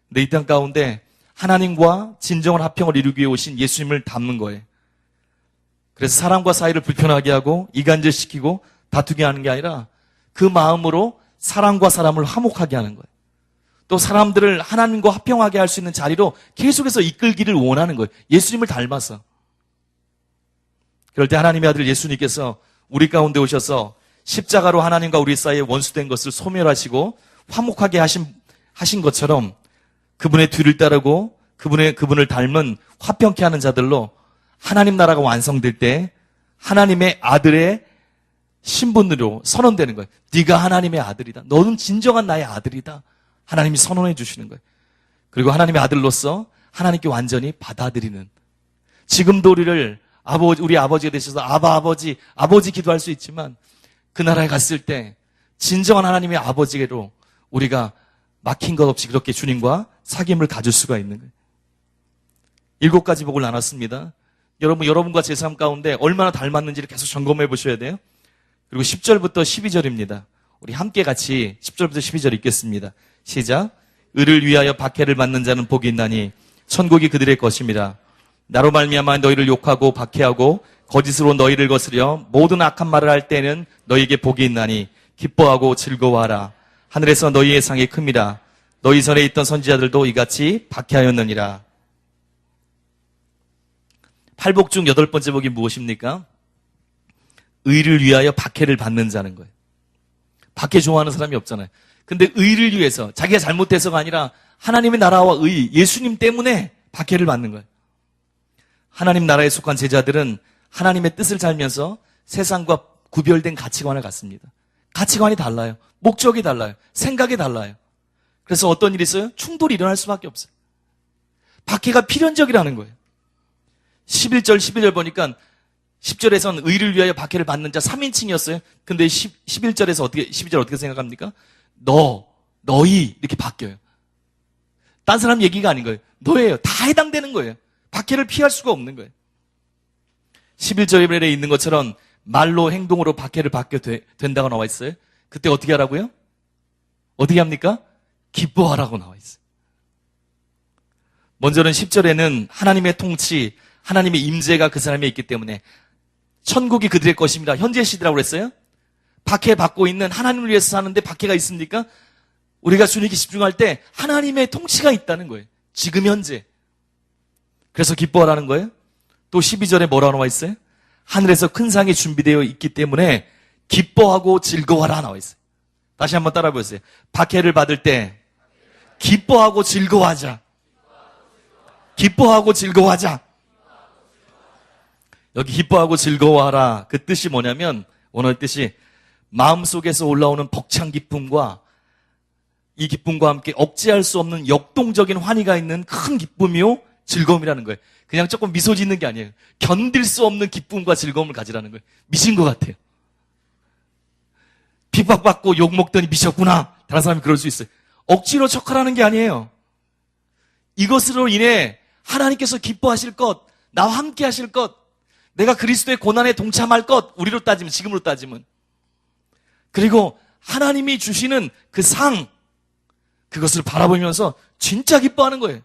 근데 이 땅 가운데 하나님과 진정한 화평을 이루기 위해 오신 예수님을 닮는 거예요. 그래서 사람과 사이를 불편하게 하고 이간질시키고 다투게 하는 게 아니라 그 마음으로 사람과 사람을 화목하게 하는 거예요. 또 사람들을 하나님과 화평하게 할 수 있는 자리로 계속해서 이끌기를 원하는 거예요. 예수님을 닮아서. 그럴 때 하나님의 아들 예수님께서 우리 가운데 오셔서 십자가로 하나님과 우리 사이에 원수된 것을 소멸하시고 화목하게 하신 것처럼 그분의 뒤를 따르고 그분을 닮은 화평케 하는 자들로 하나님 나라가 완성될 때 하나님의 아들의 신분으로 선언되는 거예요. 네가 하나님의 아들이다. 너는 진정한 나의 아들이다. 하나님이 선언해 주시는 거예요. 그리고 하나님의 아들로서 하나님께 완전히 받아들이는. 지금도 우리 아버지가 되셔서 아버지 기도할 수 있지만 그 나라에 갔을 때 진정한 하나님의 아버지로 우리가 막힌 것 없이 그렇게 주님과 사귐을 가질 수가 있는 거예요. 7가지 복을 나눴습니다. 여러분과 제 삶 가운데 얼마나 닮았는지를 계속 점검해 보셔야 돼요. 그리고 10절부터 12절입니다. 우리 함께 같이 10절부터 12절 읽겠습니다. 시작. 의를 위하여 박해를 받는 자는 복이 있나니 천국이 그들의 것임이라. 나로 말미암아 너희를 욕하고 박해하고 거짓으로 너희를 거스려 모든 악한 말을 할 때는 너희에게 복이 있나니 기뻐하고 즐거워하라. 하늘에서 너희의 상이 큽니다. 너희 전에 있던 선지자들도 이같이 박해하였느니라. 팔복 중 8번째 복이 무엇입니까? 의를 위하여 박해를 받는 자는 거예요. 박해 좋아하는 사람이 없잖아요. 근데 의를 위해서, 자기가 잘못해서가 아니라 하나님의 나라와 의, 예수님 때문에 박해를 받는 거예요. 하나님 나라에 속한 제자들은 하나님의 뜻을 살면서 세상과 구별된 가치관을 갖습니다. 가치관이 달라요. 목적이 달라요. 생각이 달라요. 그래서 어떤 일이 있어요? 충돌이 일어날 수밖에 없어요. 박해가 필연적이라는 거예요. 11절 보니까 10절에서는 의를 위하여 박해를 받는 자 3인칭이었어요. 근데 11절에서 12절 어떻게 생각합니까? 너희 이렇게 바뀌어요. 딴 사람 얘기가 아닌 거예요. 너예요. 다 해당되는 거예요. 박해를 피할 수가 없는 거예요. 11절에 있는 것처럼 말로 행동으로 박해를 받게 된다고 나와 있어요. 그때 어떻게 하라고요? 어떻게 합니까? 기뻐하라고 나와 있어요. 먼저는 10절에는 하나님의 통치, 하나님의 임재가 그 사람에 있기 때문에 천국이 그들의 것입니다. 현재 시대라고 그랬어요. 박해받고 있는 하나님을 위해서 사는데 박해가 있습니까? 우리가 주님께 집중할 때 하나님의 통치가 있다는 거예요. 지금 현재. 그래서 기뻐하라는 거예요. 또 12절에 뭐라고 나와 있어요? 하늘에서 큰 상이 준비되어 있기 때문에 기뻐하고 즐거워하라 나와 있어요. 다시 한번 따라 보세요. 박해를 받을 때 기뻐하고 즐거워하자. 기뻐하고 즐거워하자. 여기 기뻐하고 즐거워하라. 그 뜻이 뭐냐면 오늘 뜻이 마음속에서 올라오는 벅찬 기쁨과 이 기쁨과 함께 억제할 수 없는 역동적인 환희가 있는 큰 기쁨이요 즐거움이라는 거예요. 그냥 조금 미소 짓는 게 아니에요. 견딜 수 없는 기쁨과 즐거움을 가지라는 거예요. 미친 것 같아요. 핍박받고 욕먹더니 미쳤구나. 다른 사람이 그럴 수 있어요. 억지로 척하라는 게 아니에요. 이것으로 인해 하나님께서 기뻐하실 것, 나와 함께 하실 것, 내가 그리스도의 고난에 동참할 것, 우리로 따지면, 지금으로 따지면. 그리고 하나님이 주시는 그 상, 그것을 바라보면서 진짜 기뻐하는 거예요.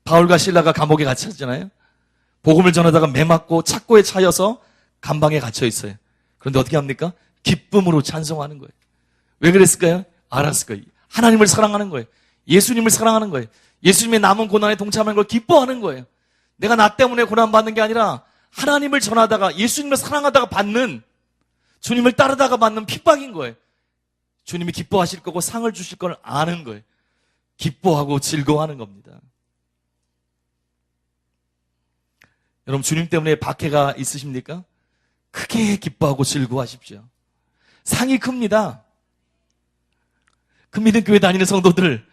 바울과 실라가 감옥에 갇혔잖아요. 복음을 전하다가 매맞고 착고에 차여서 감방에 갇혀 있어요. 그런데 어떻게 합니까? 기쁨으로 찬송하는 거예요. 왜 그랬을까요? 알았을 거예요. 하나님을 사랑하는 거예요. 예수님을 사랑하는 거예요. 예수님의 남은 고난에 동참하는 걸 기뻐하는 거예요. 내가 나 때문에 고난받는 게 아니라 하나님을 전하다가 예수님을 사랑하다가 받는, 주님을 따르다가 받는 핍박인 거예요. 주님이 기뻐하실 거고 상을 주실 걸 아는 거예요. 기뻐하고 즐거워하는 겁니다. 여러분 주님 때문에 박해가 있으십니까? 크게 기뻐하고 즐거워하십시오. 상이 큽니다. 큰 믿음 교회 다니는 성도들,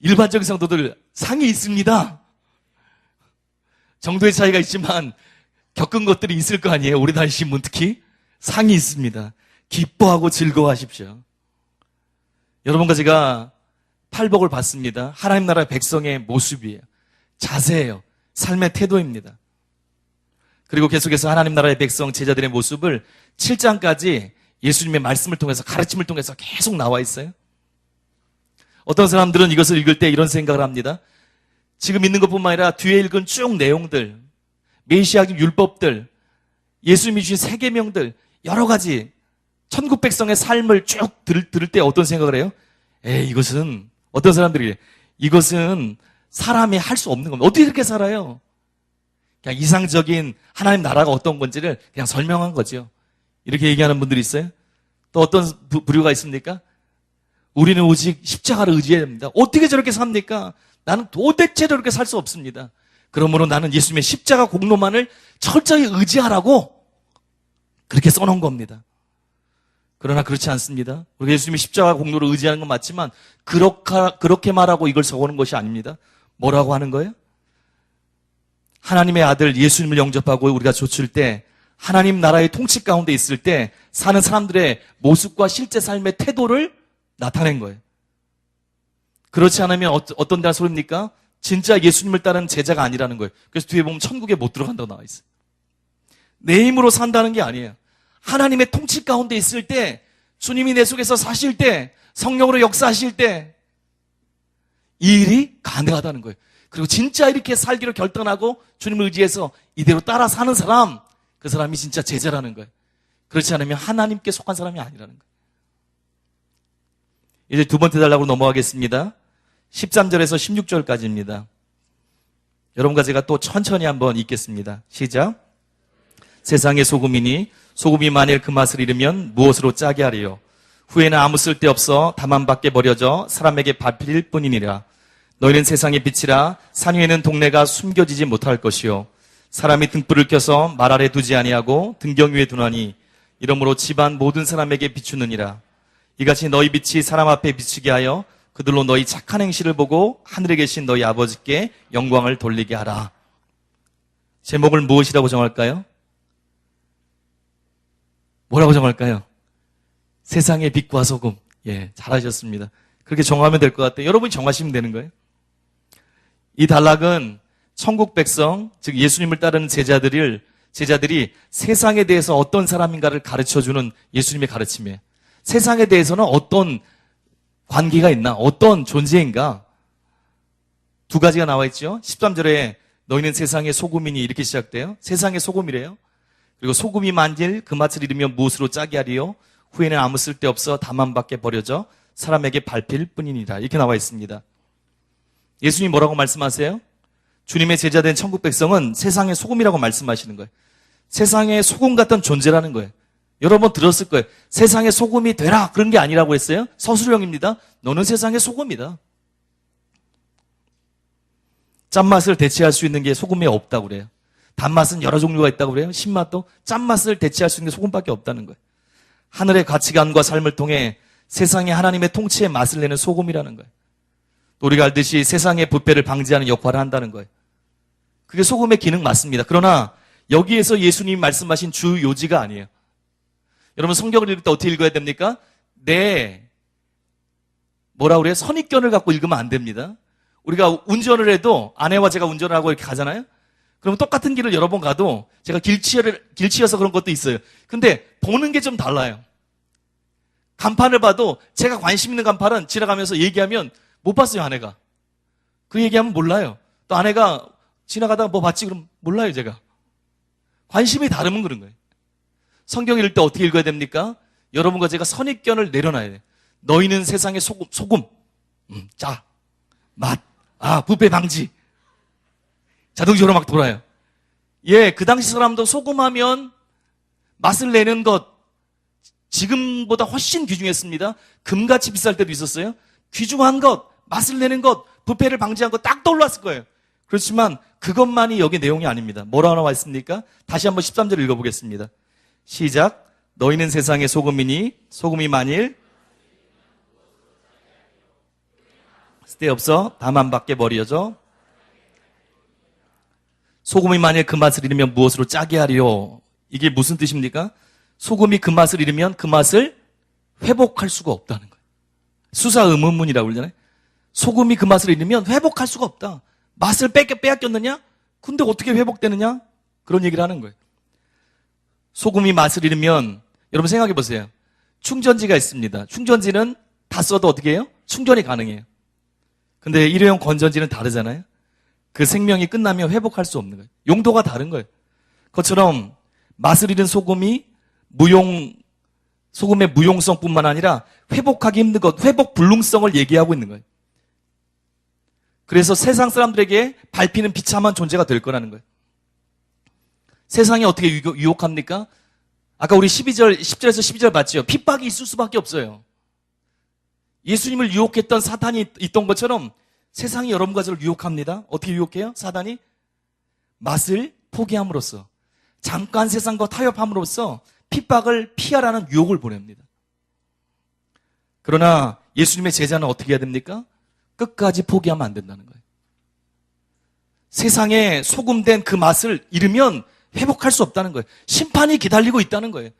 일반적인 성도들 상이 있습니다. 정도의 차이가 있지만 겪은 것들이 있을 거 아니에요. 오래 다니신 분 특히 상이 있습니다. 기뻐하고 즐거워하십시오. 여러분과 제가 팔복을 받습니다. 하나님 나라의 백성의 모습이에요. 자세예요. 삶의 태도입니다. 그리고 계속해서 하나님 나라의 백성 제자들의 모습을 7장까지 예수님의 말씀을 통해서 가르침을 통해서 계속 나와 있어요. 어떤 사람들은 이것을 읽을 때 이런 생각을 합니다. 지금 있는 것뿐만 아니라 뒤에 읽은 쭉 내용들, 메시아적 율법들, 예수님이 주신 세계명들, 여러 가지 천국 백성의 삶을 쭉 들을 때 어떤 생각을 해요? 이것은 어떤 사람들이 이것은 사람이 할 수 없는 겁니다. 어떻게 그렇게 살아요? 그냥 이상적인 하나님 나라가 어떤 건지를 그냥 설명한 거죠. 이렇게 얘기하는 분들이 있어요. 또 어떤 부류가 있습니까? 우리는 오직 십자가를 의지해야 됩니다. 어떻게 저렇게 삽니까? 나는 도대체 저렇게 살 수 없습니다. 그러므로 나는 예수님의 십자가 공로만을 철저히 의지하라고 그렇게 써놓은 겁니다. 그러나 그렇지 않습니다. 우리가 예수님의 십자가 공로를 의지하는 건 맞지만 그렇게 말하고 이걸 적어놓은 것이 아닙니다. 뭐라고 하는 거예요? 하나님의 아들 예수님을 영접하고 우리가 좇을 때 하나님 나라의 통치 가운데 있을 때 사는 사람들의 모습과 실제 삶의 태도를 나타낸 거예요. 그렇지 않으면 어떤 데나 소리입니까? 진짜 예수님을 따르는 제자가 아니라는 거예요. 그래서 뒤에 보면 천국에 못 들어간다고 나와 있어요. 내 힘으로 산다는 게 아니에요. 하나님의 통치 가운데 있을 때, 주님이 내 속에서 사실 때, 성령으로 역사하실 때 이 일이 가능하다는 거예요. 그리고 진짜 이렇게 살기로 결단하고 주님을 의지해서 이대로 따라 사는 사람, 그 사람이 진짜 제자라는 거예요. 그렇지 않으면 하나님께 속한 사람이 아니라는 거예요. 이제 두 번째 단락으로 넘어가겠습니다. 13절에서 16절까지입니다. 여러분과 제가 또 천천히 한번 읽겠습니다. 시작. 세상의 소금이니 소금이 만일 그 맛을 잃으면 무엇으로 짜게 하리요? 후에는 아무 쓸데없어 다만 밖에 버려져 사람에게 밟힐 뿐이니라. 너희는 세상의 빛이라. 산 위에는 동네가 숨겨지지 못할 것이요. 사람이 등불을 켜서 말 아래 두지 아니하고 등경 위에 두나니 이러므로 집안 모든 사람에게 비추느니라. 이같이 너희 빛이 사람 앞에 비추게 하여 그들로 너희 착한 행실을 보고 하늘에 계신 너희 아버지께 영광을 돌리게 하라. 제목을 무엇이라고 정할까요? 뭐라고 정할까요? 세상의 빛과 소금. 예, 잘하셨습니다. 그렇게 정하면 될 것 같아요. 여러분이 정하시면 되는 거예요. 이 단락은 천국 백성, 즉 예수님을 따르는 제자들이 세상에 대해서 어떤 사람인가를 가르쳐주는 예수님의 가르침이에요. 세상에 대해서는 어떤 관계가 있나, 어떤 존재인가. 두 가지가 나와 있죠. 13절에 너희는 세상의 소금이니 이렇게 시작돼요. 세상의 소금이래요. 그리고 소금이 만일 그 맛을 잃으면 무엇으로 짜게 하리요? 후에는 아무 쓸데없어 다만 밖에 버려져 사람에게 밟힐 뿐이니라. 이렇게 나와 있습니다. 예수님 뭐라고 말씀하세요? 주님의 제자된 천국 백성은 세상의 소금이라고 말씀하시는 거예요. 세상의 소금 같은 존재라는 거예요. 여러 번 들었을 거예요. 세상의 소금이 되라 그런 게 아니라고 했어요. 서술형입니다. 너는 세상의 소금이다. 짠맛을 대체할 수 있는 게 소금에 없다고 그래요. 단맛은 여러 종류가 있다고 그래요. 신맛도 짠맛을 대체할 수 있는 게 소금밖에 없다는 거예요. 하늘의 가치관과 삶을 통해 세상의 하나님의 통치의 맛을 내는 소금이라는 거예요. 또 우리가 알듯이 세상의 부패를 방지하는 역할을 한다는 거예요. 그게 소금의 기능 맞습니다. 그러나 여기에서 예수님이 말씀하신 주 요지가 아니에요. 여러분 성경을 읽을 때 어떻게 읽어야 됩니까? 뭐라고 그래요? 선입견을 갖고 읽으면 안 됩니다. 우리가 운전을 해도 아내와 제가 운전을 하고 이렇게 가잖아요. 그러면 똑같은 길을 여러 번 가도 제가 길치여서 그런 것도 있어요. 근데 보는 게 좀 달라요. 간판을 봐도 제가 관심 있는 간판은 지나가면서 얘기하면 못 봤어요, 아내가. 그 얘기하면 몰라요. 또 아내가 지나가다가 뭐 봤지? 그럼 몰라요, 제가. 관심이 다르면 그런 거예요. 성경 읽을 때 어떻게 읽어야 됩니까? 여러분과 제가 선입견을 내려놔야 돼요. 너희는 세상의 소금, 짜, 맛, 부패 방지. 자동적으로 막 돌아요. 예, 그 당시 사람도 소금하면 맛을 내는 것, 지금보다 훨씬 귀중했습니다. 금같이 비쌀 때도 있었어요. 귀중한 것, 맛을 내는 것, 부패를 방지한 것 딱 떠올랐을 거예요. 그렇지만 그것만이 여기 내용이 아닙니다. 뭐라고 나와 있습니까? 다시 한번 13절 읽어보겠습니다. 시작. 너희는 세상의 소금이니 소금이 만일 쓸데없어 다만 밖에 버려져 소금이 만일 그 맛을 잃으면 무엇으로 짜게 하리요? 이게 무슨 뜻입니까? 소금이 그 맛을 잃으면 그 맛을 회복할 수가 없다는 거예요. 수사의문문이라고 그러잖아요. 소금이 그 맛을 잃으면 회복할 수가 없다. 맛을 빼앗겼느냐? 근데 어떻게 회복되느냐? 그런 얘기를 하는 거예요. 소금이 맛을 잃으면 여러분 생각해 보세요. 충전지가 있습니다. 충전지는 다 써도 어떻게 해요? 충전이 가능해요. 근데 일회용 건전지는 다르잖아요. 그 생명이 끝나면 회복할 수 없는 거예요. 용도가 다른 거예요. 그것처럼 맛을 잃은 소금의 무용성뿐만 아니라 회복하기 힘든 것, 회복 불능성을 얘기하고 있는 거예요. 그래서 세상 사람들에게 밟히는 비참한 존재가 될 거라는 거예요. 세상이 어떻게 유혹합니까? 아까 우리 10절에서 12절 봤죠? 핍박이 있을 수밖에 없어요. 예수님을 유혹했던 사탄이 있던 것처럼 세상이 여러분과 저를 유혹합니다. 어떻게 유혹해요? 사단이 맛을 포기함으로써, 잠깐 세상과 타협함으로써 핍박을 피하라는 유혹을 보냅니다. 그러나 예수님의 제자는 어떻게 해야 됩니까? 끝까지 포기하면 안 된다는 거예요. 세상에 소금된 그 맛을 잃으면 회복할 수 없다는 거예요. 심판이 기다리고 있다는 거예요.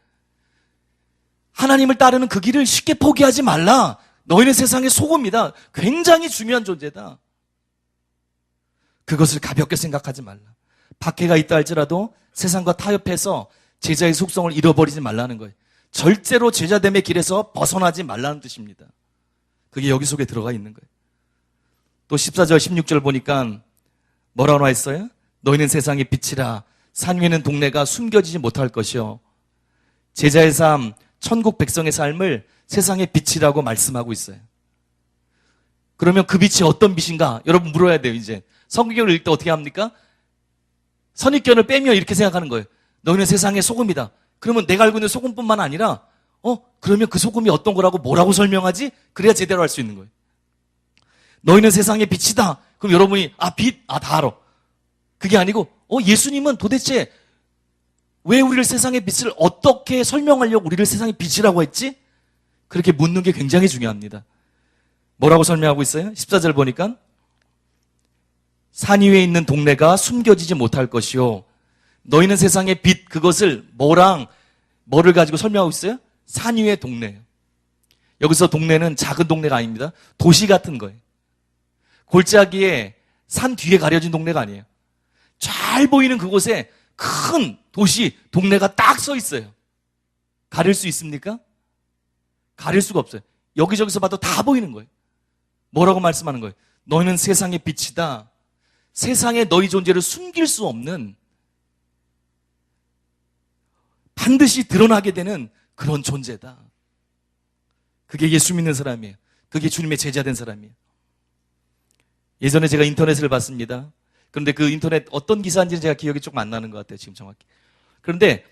하나님을 따르는 그 길을 쉽게 포기하지 말라. 너희는 세상의 소금이다. 굉장히 중요한 존재다. 그것을 가볍게 생각하지 말라. 박해가 있다 할지라도 세상과 타협해서 제자의 속성을 잃어버리지 말라는 거예요. 절대로 제자됨의 길에서 벗어나지 말라는 뜻입니다. 그게 여기 속에 들어가 있는 거예요. 또 14절 16절 보니까 뭐라고 나와 있어요? 너희는 세상의 빛이라. 산 위에는 동네가 숨겨지지 못할 것이요. 제자의 삶, 천국 백성의 삶을 세상의 빛이라고 말씀하고 있어요. 그러면 그 빛이 어떤 빛인가? 여러분 물어야 돼요, 이제. 성경을 읽을 때 어떻게 합니까? 선입견을 빼면 이렇게 생각하는 거예요. 너희는 세상의 소금이다. 그러면 내가 알고 있는 소금뿐만 아니라 그러면 그 소금이 어떤 거라고 뭐라고 설명하지? 그래야 제대로 할 수 있는 거예요. 너희는 세상의 빛이다. 그럼 여러분이 빛? 다 알아. 그게 아니고 예수님은 도대체 왜 우리를 세상의 빛을 어떻게 설명하려고 우리를 세상의 빛이라고 했지? 그렇게 묻는 게 굉장히 중요합니다. 뭐라고 설명하고 있어요? 14절 보니까 산 위에 있는 동네가 숨겨지지 못할 것이요. 너희는 세상의 빛, 그것을 뭐를 가지고 설명하고 있어요? 산 위의 동네예요. 여기서 동네는 작은 동네가 아닙니다. 도시 같은 거예요. 골짜기에 산 뒤에 가려진 동네가 아니에요. 잘 보이는 그곳에 큰 도시, 동네가 딱 서 있어요. 가릴 수 있습니까? 가릴 수가 없어요. 여기저기서 봐도 다 보이는 거예요. 뭐라고 말씀하는 거예요? 너희는 세상의 빛이다. 세상에 너희 존재를 숨길 수 없는, 반드시 드러나게 되는 그런 존재다. 그게 예수 믿는 사람이에요. 그게 주님의 제자 된 사람이에요. 예전에 제가 인터넷을 봤습니다. 그런데 그 인터넷 어떤 기사인지는 제가 기억이 조금 안 나는 것 같아요, 지금 정확히. 그런데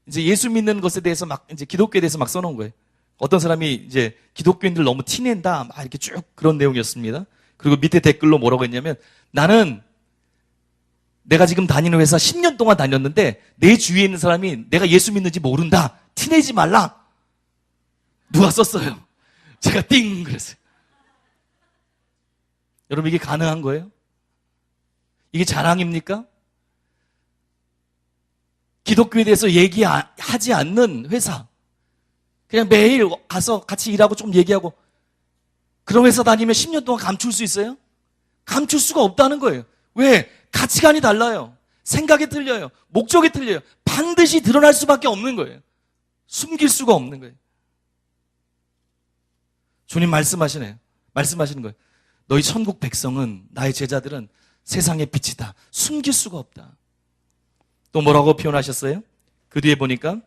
이제 예수 믿는 것에 대해서 이제 기독교에 대해서 막 써놓은 거예요. 어떤 사람이 이제 기독교인들 너무 티낸다, 막 이렇게 쭉 그런 내용이었습니다. 그리고 밑에 댓글로 뭐라고 했냐면, 나는 내가 지금 다니는 회사 10년 동안 다녔는데 내 주위에 있는 사람이 내가 예수 믿는지 모른다. 티내지 말라. 누가 썼어요? 제가 띵 그랬어요. 여러분, 이게 가능한 거예요? 이게 자랑입니까? 기독교에 대해서 얘기하지 않는 회사, 그냥 매일 가서 같이 일하고 좀 얘기하고, 그런 회사 다니면 10년 동안 감출 수 있어요? 감출 수가 없다는 거예요. 왜? 가치관이 달라요. 생각이 틀려요. 목적이 틀려요. 반드시 드러날 수밖에 없는 거예요. 숨길 수가 없는 거예요. 주님 말씀하시는 거예요. 너희 천국 백성은, 나의 제자들은 세상의 빛이다. 숨길 수가 없다. 또 뭐라고 표현하셨어요? 그 뒤에 보니까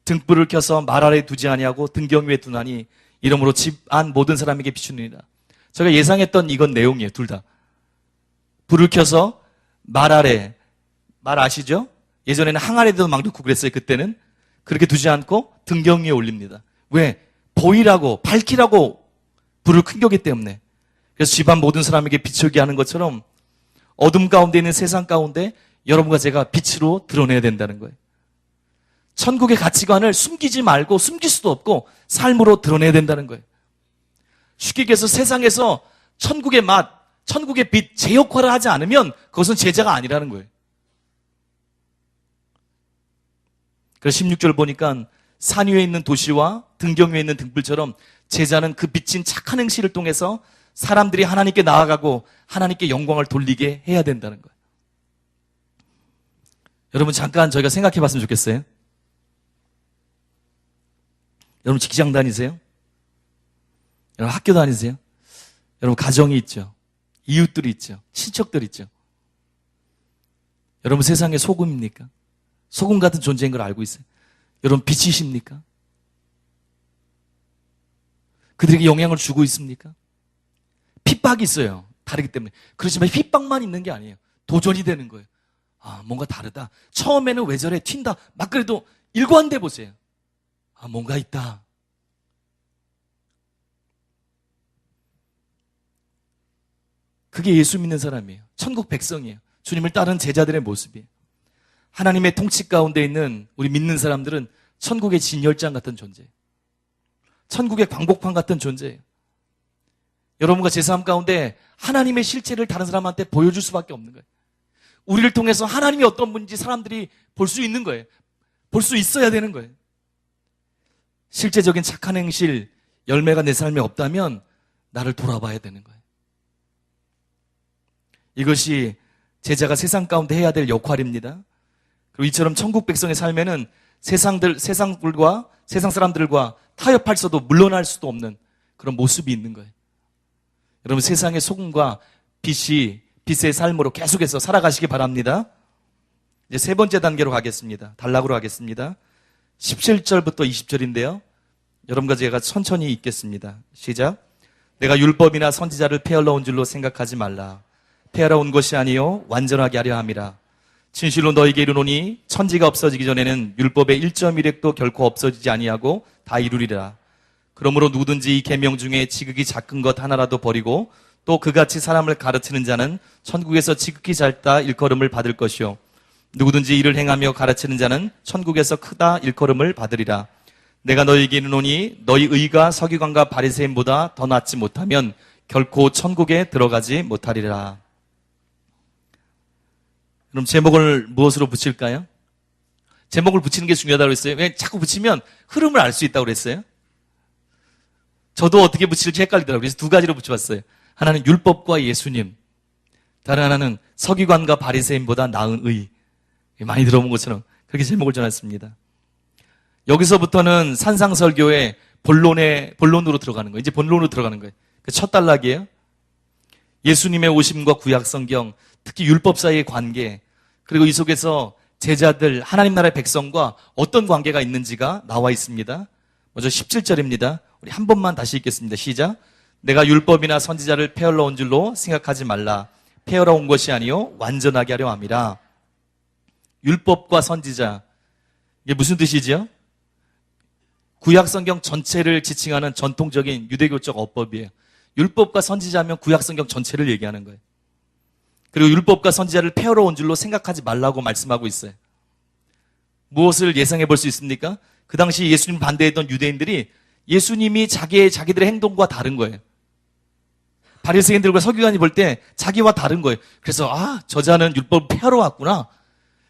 등불을 켜서 말 아래 두지 아니하고 등경 위에 두나니 이러므로 집 안 모든 사람에게 비추느니라. 제가 예상했던 이건 내용이에요. 둘 다. 불을 켜서 말 아래, 말 아시죠? 예전에는 항 아래도 막 놓고 그랬어요. 그때는. 그렇게 두지 않고 등경 위에 올립니다. 왜? 보이라고, 밝히라고 불을 큰 거기 때문에. 그래서 집안 모든 사람에게 비추게 하는 것처럼 어둠 가운데 있는 세상 가운데 여러분과 제가 빛으로 드러내야 된다는 거예요. 천국의 가치관을 숨기지 말고, 숨길 수도 없고 삶으로 드러내야 된다는 거예요. 쉽게 얘기해서 세상에서 천국의 맛, 천국의 빛, 제 역할을 하지 않으면 그것은 제자가 아니라는 거예요. 그래서 16절 보니까 산 위에 있는 도시와 등경 위에 있는 등불처럼 제자는 그 비친 착한 행실을 통해서 사람들이 하나님께 나아가고 하나님께 영광을 돌리게 해야 된다는 거예요. 여러분, 잠깐 저희가 생각해 봤으면 좋겠어요. 여러분, 직장 다니세요? 여러분, 학교 다니세요? 여러분, 가정이 있죠. 이웃들이 있죠. 친척들이 있죠. 여러분, 세상의 소금입니까? 소금 같은 존재인 걸 알고 있어요. 여러분, 빛이십니까? 그들에게 영향을 주고 있습니까? 핍박이 있어요. 다르기 때문에. 그렇지만 핍박만 있는 게 아니에요. 도전이 되는 거예요. 뭔가 다르다. 처음에는 왜 저래? 튄다. 막 그래도 일관돼 보세요. 뭔가 있다. 그게 예수 믿는 사람이에요. 천국 백성이에요. 주님을 따르는 제자들의 모습이에요. 하나님의 통치 가운데 있는 우리 믿는 사람들은 천국의 진열장 같은 존재예요. 천국의 광복판 같은 존재예요. 여러분과 제 삶 가운데 하나님의 실체를 다른 사람한테 보여줄 수밖에 없는 거예요. 우리를 통해서 하나님이 어떤 분인지 사람들이 볼 수 있는 거예요. 볼 수 있어야 되는 거예요. 실제적인 착한 행실, 열매가 내 삶에 없다면 나를 돌아봐야 되는 거예요. 이것이 제자가 세상 가운데 해야 될 역할입니다. 그리고 이처럼 천국 백성의 삶에는 세상 사람들과 타협할 수도 물러날 수도 없는 그런 모습이 있는 거예요. 여러분, 세상의 소금과 빛의 삶으로 계속해서 살아가시기 바랍니다. 이제 세 번째 단계로 가겠습니다. 단락으로 가겠습니다. 17절부터 20절인데요. 여러분과 제가 천천히 읽겠습니다. 시작. 내가 율법이나 선지자를 폐허러 온 줄로 생각하지 말라. 폐하러 온 것이 아니요 완전하게 하려 함이라. 진실로 너희에게 이르노니 천지가 없어지기 전에는 율법의 1.1획도 결코 없어지지 아니하고 다 이루리라. 그러므로 누구든지 이 계명 중에 지극히 작은 것 하나라도 버리고 또 그같이 사람을 가르치는 자는 천국에서 지극히 작다 일컬음을 받을 것이요 누구든지 이를 행하며 가르치는 자는 천국에서 크다 일컬음을 받으리라. 내가 너희에게 이르노니 너희 의가 서기관과 바리새인보다 더 낫지 못하면 결코 천국에 들어가지 못하리라. 그럼 제목을 무엇으로 붙일까요? 제목을 붙이는 게 중요하다고 그랬어요. 왜 자꾸 붙이면 흐름을 알 수 있다고 그랬어요? 저도 어떻게 붙일지 헷갈리더라고요. 그래서 두 가지로 붙여봤어요. 하나는 율법과 예수님, 다른 하나는 서기관과 바리새인보다 나은 의. 많이 들어본 것처럼 그렇게 제목을 정했습니다. 여기서부터는 산상설교의 본론으로 들어가는 거예요. 이제 본론으로 들어가는 거예요. 그 첫 단락이에요. 예수님의 오심과 구약성경, 특히 율법 사이의 관계, 그리고 이 속에서 제자들, 하나님 나라의 백성과 어떤 관계가 있는지가 나와 있습니다. 먼저 17절입니다. 우리 한 번만 다시 읽겠습니다. 시작. 내가 율법이나 선지자를 폐하러 온 줄로 생각하지 말라. 폐하러 온 것이 아니요 완전하게 하려 함이라. 율법과 선지자, 이게 무슨 뜻이지요? 구약성경 전체를 지칭하는 전통적인 유대교적 어법이에요. 율법과 선지자면 구약성경 전체를 얘기하는 거예요. 그리고 율법과 선지자를 폐하러 온 줄로 생각하지 말라고 말씀하고 있어요. 무엇을 예상해 볼 수 있습니까? 그 당시 예수님 반대했던 유대인들이 예수님이 자기들의 행동과 다른 거예요. 바리새인들과 서기관이 볼 때 자기와 다른 거예요. 그래서 저자는 율법을 폐하러 왔구나.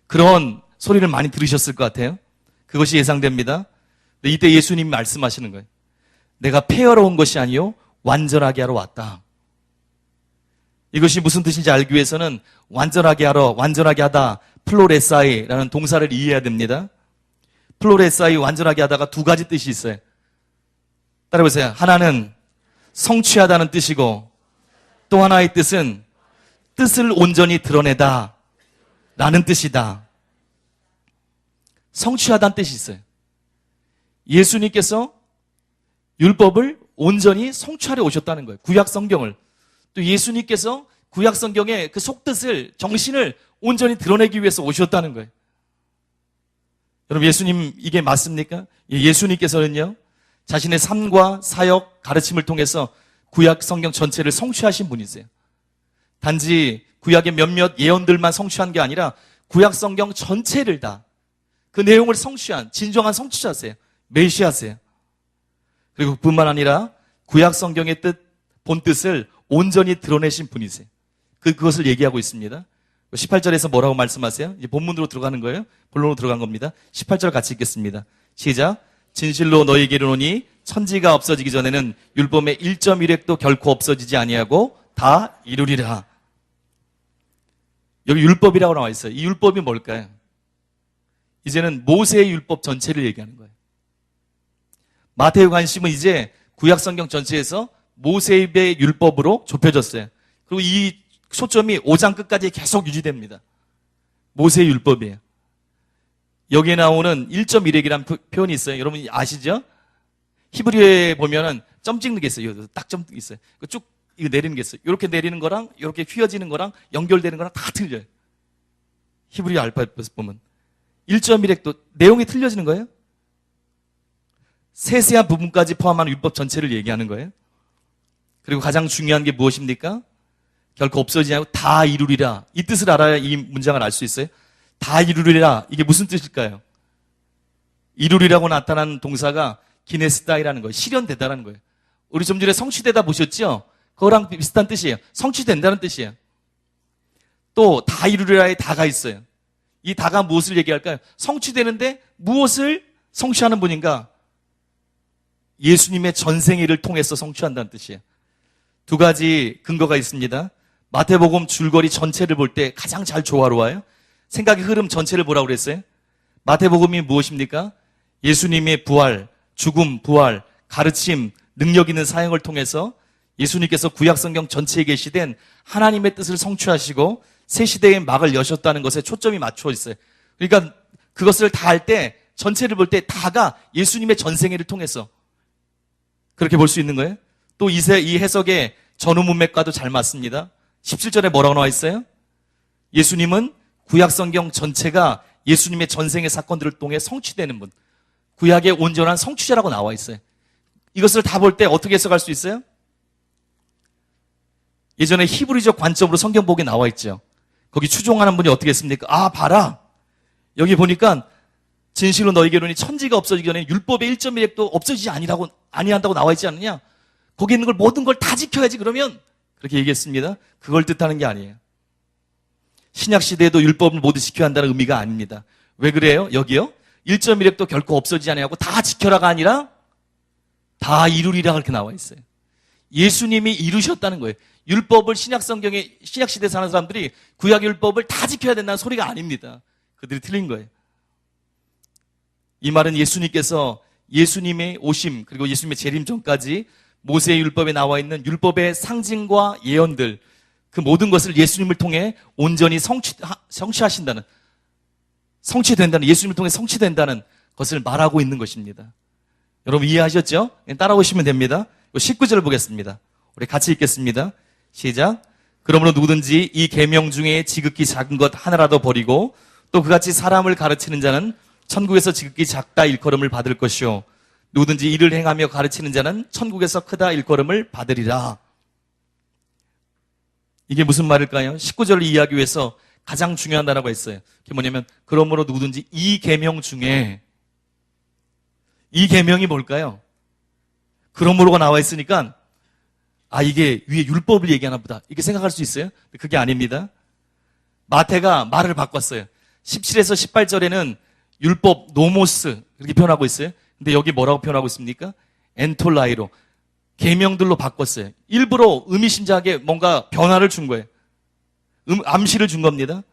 그런 소리를 많이 들으셨을 것 같아요. 그것이 예상됩니다. 근데 이때 예수님이 말씀하시는 거예요. 내가 폐하러 온 것이 아니요 완전하게 하러 왔다. 이것이 무슨 뜻인지 알기 위해서는 완전하게 하다, 플로레사이라는 동사를 이해해야 됩니다. 플로레사이, 완전하게 하다가 두 가지 뜻이 있어요. 따라해보세요. 하나는 성취하다는 뜻이고 또 하나의 뜻은 뜻을 온전히 드러내다 라는 뜻이다. 성취하다는 뜻이 있어요. 예수님께서 율법을 온전히 성취하려 오셨다는 거예요. 구약 성경을. 또 예수님께서 구약 성경의 그 속뜻을, 정신을 온전히 드러내기 위해서 오셨다는 거예요. 여러분, 예수님 이게 맞습니까? 예수님께서는요, 자신의 삶과 사역, 가르침을 통해서 구약 성경 전체를 성취하신 분이세요. 단지 구약의 몇몇 예언들만 성취한 게 아니라 구약 성경 전체를 다 그 내용을 성취한 진정한 성취자세요. 메시아세요. 그리고 뿐만 아니라 구약 성경의 뜻, 본뜻을 온전히 드러내신 분이세요. 그것을 얘기하고 있습니다. 18절에서 뭐라고 말씀하세요? 이제 본문으로 들어가는 거예요. 본론으로 들어간 겁니다. 18절 같이 읽겠습니다. 시작. 진실로 너희에게 이르노니 천지가 없어지기 전에는 율법의 1.1획도 결코 없어지지 아니하고 다 이루리라. 여기 율법이라고 나와 있어요. 이 율법이 뭘까요? 이제는 모세의 율법 전체를 얘기하는 거예요. 마태의 관심은 이제 구약 성경 전체에서 모세의 율법으로 좁혀졌어요. 그리고 이 초점이 5장 끝까지 계속 유지됩니다. 모세의 율법이에요. 여기에 나오는 1.1획이라는 표현이 있어요. 여러분 아시죠? 히브리어에 보면은 점 찍는 게 있어요. 딱 점 있어요. 쭉 이거 내리는 게 있어요. 이렇게 내리는 거랑 이렇게 휘어지는 거랑 연결되는 거랑 다 틀려요. 히브리어 알파벳 보면 1.1획도 내용이 틀려지는 거예요. 세세한 부분까지 포함하는 율법 전체를 얘기하는 거예요. 그리고 가장 중요한 게 무엇입니까? 결코 없어지지 않고 다 이루리라. 이 뜻을 알아야 이 문장을 알 수 있어요. 다 이루리라. 이게 무슨 뜻일까요? 이루리라고 나타나는 동사가 기네스다이라는 거예요. 실현되다라는 거예요. 우리 좀 전에 성취되다 보셨죠? 그거랑 비슷한 뜻이에요. 성취된다는 뜻이에요. 또 다 이루리라에 다가 있어요. 이 다가 무엇을 얘기할까요? 성취되는데 무엇을 성취하는 분인가? 예수님의 전생애를 통해서 성취한다는 뜻이에요. 두 가지 근거가 있습니다. 마태복음 줄거리 전체를 볼 때 가장 잘 조화로워요. 생각의 흐름 전체를 보라고 그랬어요. 마태복음이 무엇입니까? 예수님의 부활, 죽음, 부활, 가르침, 능력 있는 사역을 통해서 예수님께서 구약성경 전체에 계시된 하나님의 뜻을 성취하시고 새 시대의 막을 여셨다는 것에 초점이 맞춰 있어요. 그러니까 그것을 다 할 때, 전체를 볼 때 다가 예수님의 전생애를 통해서 그렇게 볼 수 있는 거예요. 또 이 해석에 전후 문맥과도 잘 맞습니다. 17절에 뭐라고 나와 있어요? 예수님은 구약 성경 전체가 예수님의 전생의 사건들을 통해 성취되는 분, 구약의 온전한 성취자라고 나와 있어요. 이것을 다 볼 때 어떻게 해석할 수 있어요? 예전에 히브리적 관점으로 성경 보기에 나와 있죠. 거기 추종하는 분이 어떻게 했습니까? 아, 봐라. 여기 보니까 진실로 너희에게로니 천지가 없어지기 전에 율법의 1.1획도 없어지지 아니한다고 나와 있지 않느냐? 거기 있는 걸 모든 걸 다 지켜야지 그러면 그렇게 얘기했습니다. 그걸 뜻하는 게 아니에요. 신약 시대에도 율법을 모두 지켜야 한다는 의미가 아닙니다. 왜 그래요? 여기요? 1.1획도 결코 없어지지 아니하고 다 지켜라가 아니라 다 이루리라 그렇게 나와 있어요. 예수님이 이루셨다는 거예요. 율법을 신약 시대에 사는 사람들이 구약의 율법을 다 지켜야 된다는 소리가 아닙니다. 그들이 틀린 거예요. 이 말은 예수님께서 예수님의 오심 그리고 예수님의 재림 전까지 모세의 율법에 나와 있는 율법의 상징과 예언들 그 모든 것을 예수님을 통해 온전히 성취하신다는 성취된다는 예수님을 통해 성취된다는 것을 말하고 있는 것입니다. 여러분 이해하셨죠? 따라오시면 됩니다. 19절 보겠습니다. 우리 같이 읽겠습니다. 시작. 그러므로 누구든지 이 계명 중에 지극히 작은 것 하나라도 버리고 또 그같이 사람을 가르치는 자는 천국에서 지극히 작다 일컬음을 받을 것이요 누구든지 이를 행하며 가르치는 자는 천국에서 크다 일컬음을 받으리라. 이게 무슨 말일까요? 19절을 이해하기 위해서 가장 중요한 단어가 있어요. 그게 뭐냐면 그러므로 누구든지 이 계명 중에 이 계명이 뭘까요? 그러므로가 나와 있으니까 아 이게 위에 율법을 얘기하나 보다 이렇게 생각할 수 있어요? 그게 아닙니다. 마태가 말을 바꿨어요. 17에서 18절에는 율법 노모스 이렇게 표현하고 있어요. 근데 여기 뭐라고 표현하고 있습니까? 엔톨라이로 계명들로 바꿨어요. 일부러 의미심장하게 뭔가 변화를 준 거예요. 암시를 준 겁니다.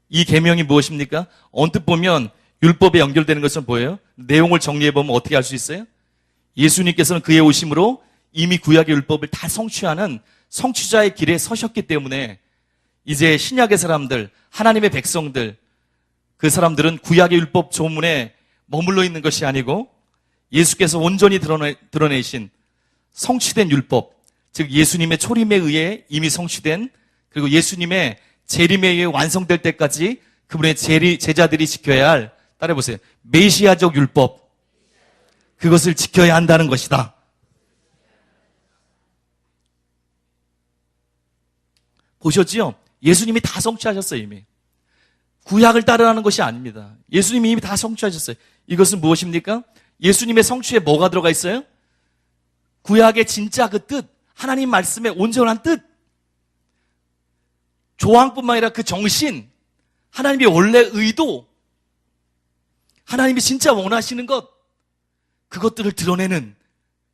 이 계명이 무엇입니까? 언뜻 보면 율법에 연결되는 것은 뭐예요? 내용을 정리해보면 어떻게 알 수 있어요? 예수님께서는 그의 오심으로 이미 구약의 율법을 다 성취하는 성취자의 길에 서셨기 때문에 이제 신약의 사람들, 하나님의 백성들, 그 사람들은 구약의 율법 조문에 머물러 있는 것이 아니고 예수께서 온전히 드러내신 성취된 율법, 즉 예수님의 초림에 의해 이미 성취된 그리고 예수님의 재림에 의해 완성될 때까지 그분의 제자들이 지켜야 할 따라해보세요. 메시아적 율법 그것을 지켜야 한다는 것이다. 보셨지요? 예수님이 다 성취하셨어요. 이미 구약을 따르라는 것이 아닙니다. 예수님이 이미 다 성취하셨어요. 이것은 무엇입니까? 예수님의 성취에 뭐가 들어가 있어요? 구약의 진짜 그 뜻, 하나님 말씀의 온전한 뜻, 조항뿐만 아니라 그 정신, 하나님의 원래 의도, 하나님이 진짜 원하시는 것, 그것들을 드러내는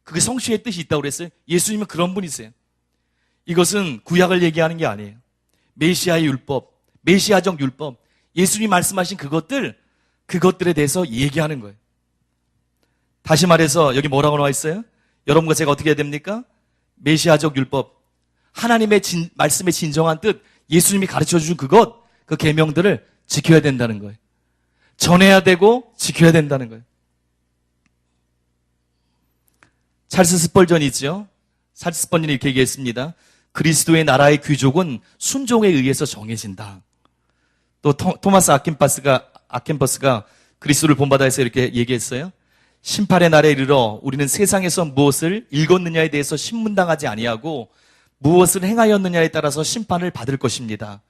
그게 성취의 뜻이 있다고 그랬어요. 예수님은 그런 분이세요. 이것은 구약을 얘기하는 게 아니에요. 메시아의 율법, 메시아적 율법, 예수님이 말씀하신 그것들에 대해서 얘기하는 거예요. 다시 말해서 여기 뭐라고 나와 있어요? 여러분과 제가 어떻게 해야 됩니까? 메시아적 율법, 하나님의 말씀의 진정한 뜻, 예수님이 가르쳐 주신 그 계명들을 지켜야 된다는 거예요. 전해야 되고 지켜야 된다는 거예요. 찰스 스펄전이 있죠. 찰스 스펄전이 이렇게 얘기했습니다. 그리스도의 나라의 귀족은 순종에 의해서 정해진다. 또 토마스 아켄버스가 그리스도를 본받아서 이렇게 얘기했어요. 심판의 날에 이르러 우리는 세상에서 무엇을 읽었느냐에 대해서 신문당하지 아니하고 무엇을 행하였느냐에 따라서 심판을 받을 것입니다.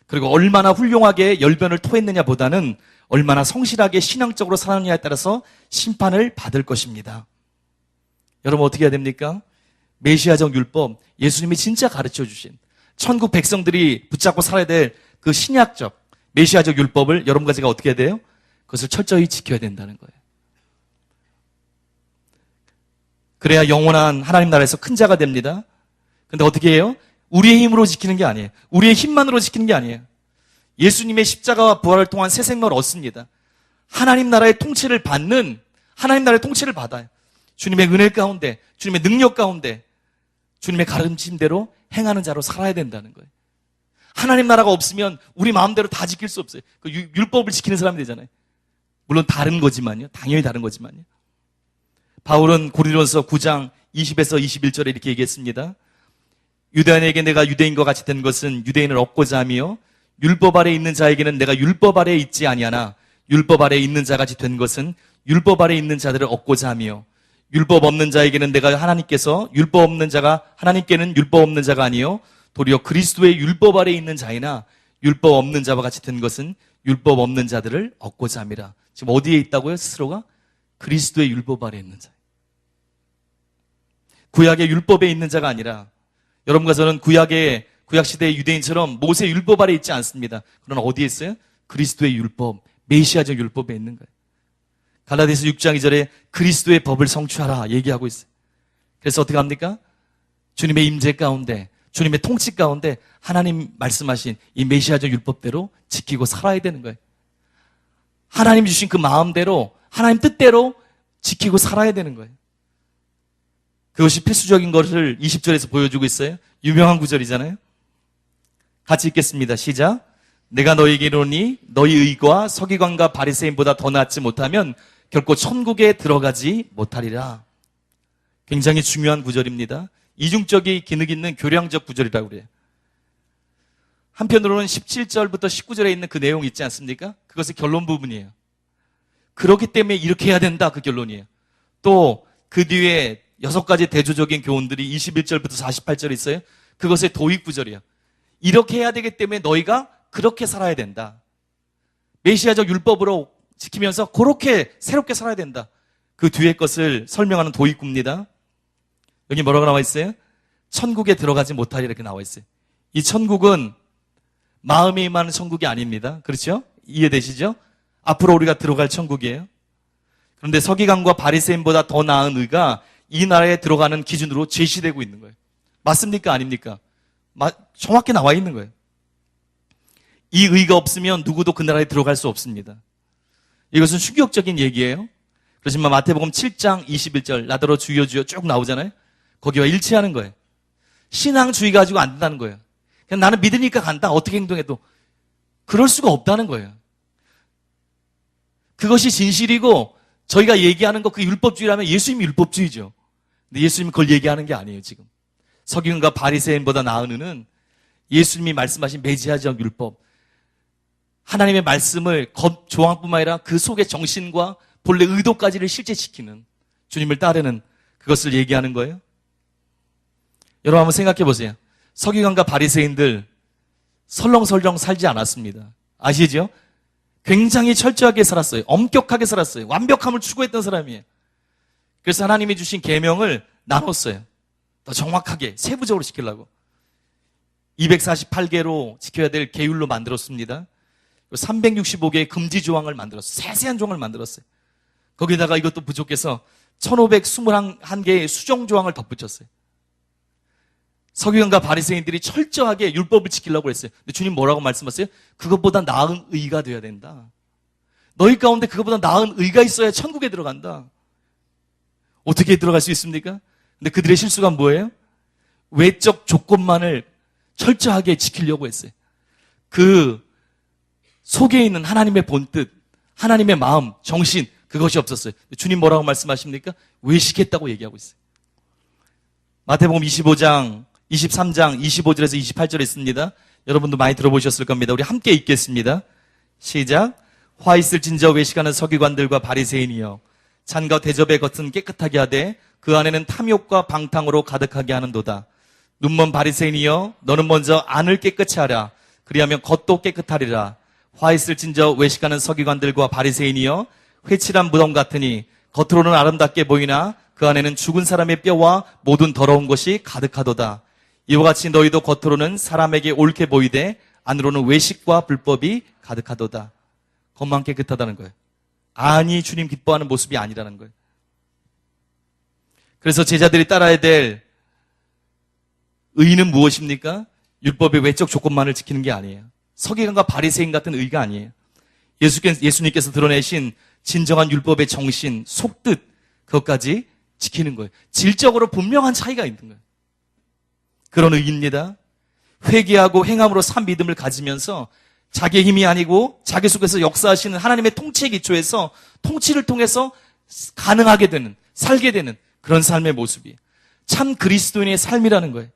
그리고 얼마나 훌륭하게 열변을 토했느냐 보다는 얼마나 성실하게 신앙적으로 살았느냐에 따라서 심판을 받을 것입니다. 여러분 어떻게 해야 됩니까? 메시아적 율법, 예수님이 진짜 가르쳐 주신 천국 백성들이 붙잡고 살아야 될 그 신약적 메시아적 율법을 여러분과 제가 어떻게 해야 돼요? 그것을 철저히 지켜야 된다는 거예요. 그래야 영원한 하나님 나라에서 큰 자가 됩니다. 근데 어떻게 해요? 우리의 힘으로 지키는 게 아니에요. 우리의 힘만으로 지키는 게 아니에요. 예수님의 십자가와 부활을 통한 새 생명을 얻습니다. 하나님 나라의 통치를 받는, 하나님 나라의 통치를 받아요. 주님의 은혜 가운데, 주님의 능력 가운데, 주님의 가르침대로 행하는 자로 살아야 된다는 거예요. 하나님 나라가 없으면 우리 마음대로 다 지킬 수 없어요. 그 율법을 지키는 사람이 되잖아요. 물론 다른 거지만요. 당연히 다른 거지만요. 바울은 고린도전서 9장 20에서 21절에 이렇게 얘기했습니다. 유대인에게 내가 유대인과 같이 된 것은 유대인을 얻고자 하며 율법 아래 있는 자에게는 내가 율법 아래 있지 아니하나 율법 아래 있는 자같이 된 것은 율법 아래 있는 자들을 얻고자 하며 율법 없는 자에게는 내가 하나님께서 율법 없는 자가 하나님께는 율법 없는 자가 아니요 도리어 그리스도의 율법 아래 있는 자이나 율법 없는 자와 같이 된 것은 율법 없는 자들을 얻고자 함이라. 지금 어디에 있다고요? 스스로가 그리스도의 율법 아래 있는 자. 구약의 율법에 있는 자가 아니라 여러분과 저는 구약 시대의 유대인처럼 모세 율법 아래 있지 않습니다. 그러나 어디에 있어요? 그리스도의 율법, 메시아적 율법에 있는 거예요. 갈라디아서 6장 2절에 그리스도의 법을 성취하라 얘기하고 있어요. 그래서 어떻게 합니까? 주님의 임재 가운데, 주님의 통치 가운데 하나님 말씀하신 이 메시아적 율법대로 지키고 살아야 되는 거예요. 하나님 주신 그 마음대로, 하나님 뜻대로 지키고 살아야 되는 거예요. 그것이 필수적인 것을 20절에서 보여주고 있어요. 유명한 구절이잖아요. 같이 읽겠습니다. 시작. 내가 너희에게 이르노니 너희 의가 서기관과 바리새인보다 더 낫지 못하면 결코 천국에 들어가지 못하리라. 굉장히 중요한 구절입니다. 이중적이 기능 있는 교량적 구절이라고 그래요. 한편으로는 17절부터 19절에 있는 그 내용 있지 않습니까? 그것의 결론 부분이에요. 그렇기 때문에 이렇게 해야 된다, 그 결론이에요. 또 그 뒤에 6가지 대조적인 교훈들이 21절부터 48절에 있어요. 그것의 도입 구절이에요. 이렇게 해야 되기 때문에 너희가 그렇게 살아야 된다. 메시아적 율법으로 지키면서 그렇게 새롭게 살아야 된다. 그 뒤에 것을 설명하는 도입구입니다. 여기 뭐라고 나와 있어요? 천국에 들어가지 못하리라 이렇게 나와 있어요. 이 천국은 마음에 임하는 천국이 아닙니다. 그렇죠? 이해되시죠? 앞으로 우리가 들어갈 천국이에요. 그런데 서기관과 바리새인보다 더 나은 의가 이 나라에 들어가는 기준으로 제시되고 있는 거예요. 맞습니까? 아닙니까? 정확히 나와 있는 거예요. 이 의가 없으면 누구도 그 나라에 들어갈 수 없습니다. 이것은 충격적인 얘기예요. 그렇지만 마태복음 7장 21절 나더러 주여 주여 쭉 나오잖아요. 거기와 일치하는 거예요. 신앙주의 가지고 안 된다는 거예요. 그냥 나는 믿으니까 간다. 어떻게 행동해도. 그럴 수가 없다는 거예요. 그것이 진실이고 저희가 얘기하는 거 그 율법주의라면 예수님이 율법주의죠. 근데 예수님이 그걸 얘기하는 게 아니에요. 지금 서기관과 바리새인보다 나은 의는 예수님이 말씀하신 메시아적 율법, 하나님의 말씀을 조항뿐만 아니라 그 속의 정신과 본래 의도까지를 실제 지키는, 주님을 따르는 그것을 얘기하는 거예요. 여러분 한번 생각해 보세요. 서기관과 바리새인들 설렁설렁 살지 않았습니다. 아시죠? 굉장히 철저하게 살았어요. 엄격하게 살았어요. 완벽함을 추구했던 사람이에요. 그래서 하나님이 주신 계명을 나눴어요. 더 정확하게 세부적으로 지키려고 248개로 지켜야 될 계율로 만들었습니다. 365개의 금지 조항을 만들었어요. 세세한 조항을 만들었어요. 거기다가 이것도 부족해서 1521개의 수정 조항을 덧붙였어요. 서기관과 바리새인들이 철저하게 율법을 지키려고 했어요. 근데 주님 뭐라고 말씀하세요? 그것보다 나은 의가 되어야 된다. 너희 가운데 그것보다 나은 의가 있어야 천국에 들어간다. 어떻게 들어갈 수 있습니까? 근데 그들의 실수가 뭐예요? 외적 조건만을 철저하게 지키려고 했어요. 그 속에 있는 하나님의 본뜻, 하나님의 마음, 정신, 그것이 없었어요. 주님 뭐라고 말씀하십니까? 외식했다고 얘기하고 있어요. 마태복음 23장 25절에서 28절에 있습니다. 여러분도 많이 들어보셨을 겁니다. 우리 함께 읽겠습니다. 시작. 화 있을진저 외식하는 서기관들과 바리새인이여, 잔과 대접의 겉은 깨끗하게 하되 그 안에는 탐욕과 방탕으로 가득하게 하는도다. 눈먼 바리새인이여, 너는 먼저 안을 깨끗이 하라. 그리하면 겉도 깨끗하리라. 화 있을진저 외식하는 서기관들과 바리새인이여, 회칠한 무덤 같으니 겉으로는 아름답게 보이나 그 안에는 죽은 사람의 뼈와 모든 더러운 것이 가득하도다. 이와 같이 너희도 겉으로는 사람에게 옳게 보이되 안으로는 외식과 불법이 가득하도다. 겉만 깨끗하다는 거예요. 아니 주님 기뻐하는 모습이 아니라는 거예요. 그래서 제자들이 따라야 될 의는 무엇입니까? 율법의 외적 조건만을 지키는 게 아니에요. 서기관과 바리새인 같은 의가 아니에요. 예수님께서 드러내신 진정한 율법의 정신, 속뜻, 그것까지 지키는 거예요. 질적으로 분명한 차이가 있는 거예요. 그런 의입니다. 회개하고 행함으로 산 믿음을 가지면서 자기의 힘이 아니고 자기 속에서 역사하시는 하나님의 통치의 기초에서 통치를 통해서 가능하게 되는, 살게 되는 그런 삶의 모습이에요. 참 그리스도인의 삶이라는 거예요.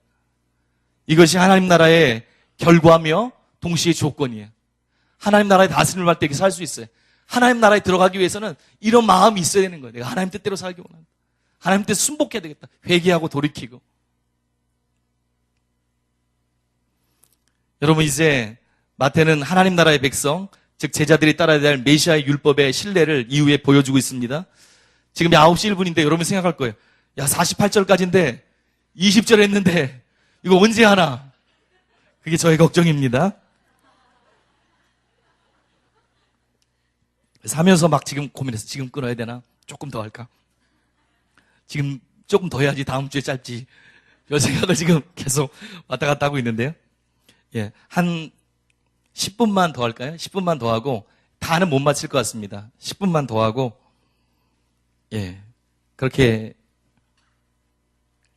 이것이 하나님 나라의 결과며 동시에 조건이에요. 하나님 나라의 다스림을 받을 때 이렇게 살 수 있어요. 하나님 나라에 들어가기 위해서는 이런 마음이 있어야 되는 거예요. 내가 하나님 뜻대로 살기 원한다. 하나님 뜻 순복해야 되겠다. 회개하고 돌이키고. 여러분, 이제 마태는 하나님 나라의 백성, 즉 제자들이 따라야 될 메시아의 율법의 신뢰를 이후에 보여주고 있습니다. 지금 9시 1분인데 여러분 생각할 거예요. 야, 48절까지인데 20절 했는데 이거 언제 하나? 그게 저의 걱정입니다. 그래서 하면서 막 지금 고민해서 지금 끊어야 되나? 조금 더 할까? 지금 조금 더 해야지 다음 주에 짧지. 이 생각을 지금 계속 왔다 갔다 하고 있는데요. 예, 한 10분만 더 할까요? 10분만 더 하고 다는 못 마칠 것 같습니다. 10분만 더 하고 예, 그렇게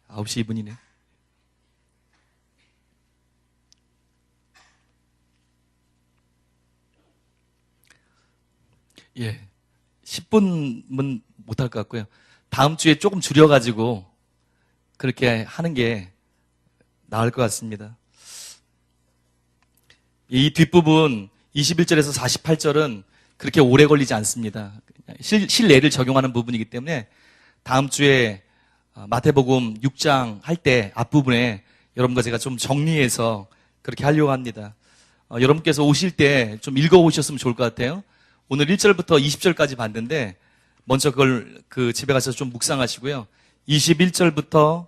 9시 2분이네. 예, 10분은 못할 것 같고요. 다음 주에 조금 줄여가지고 그렇게 하는 게 나을 것 같습니다. 이 뒷부분 21절에서 48절은 그렇게 오래 걸리지 않습니다. 실례를 적용하는 부분이기 때문에 다음 주에 마태복음 6장 할 때 앞부분에 여러분과 제가 좀 정리해서 그렇게 하려고 합니다. 여러분께서 오실 때 좀 읽어오셨으면 좋을 것 같아요. 오늘 1절부터 20절까지 봤는데 먼저 그걸 집에 가서 좀 묵상하시고요. 21절부터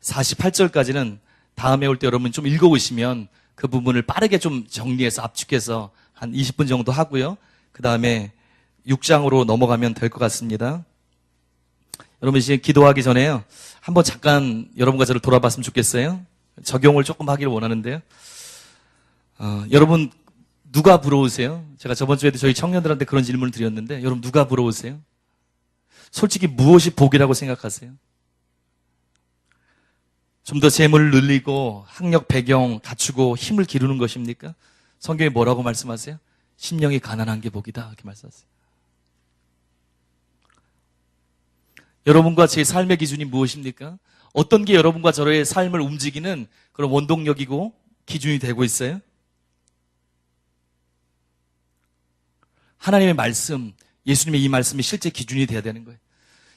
48절까지는 다음에 올 때 여러분 좀 읽어오시면 그 부분을 빠르게 좀 정리해서 압축해서 한 20분 정도 하고요. 그 다음에 6장으로 넘어가면 될 것 같습니다. 여러분 이제 기도하기 전에요. 한번 잠깐 여러분과 저를 돌아봤으면 좋겠어요. 적용을 조금 하기를 원하는데요. 여러분 누가 부러우세요? 제가 저번 주에도 저희 청년들한테 그런 질문을 드렸는데 여러분 누가 부러우세요? 솔직히 무엇이 복이라고 생각하세요? 좀 더 재물을 늘리고 학력 배경 갖추고 힘을 기르는 것입니까? 성경에 뭐라고 말씀하세요? 심령이 가난한 게 복이다 이렇게 말씀하세요. 여러분과 제 삶의 기준이 무엇입니까? 어떤 게 여러분과 저의 삶을 움직이는 그런 원동력이고 기준이 되고 있어요? 하나님의 말씀, 예수님의 이 말씀이 실제 기준이 돼야 되는 거예요.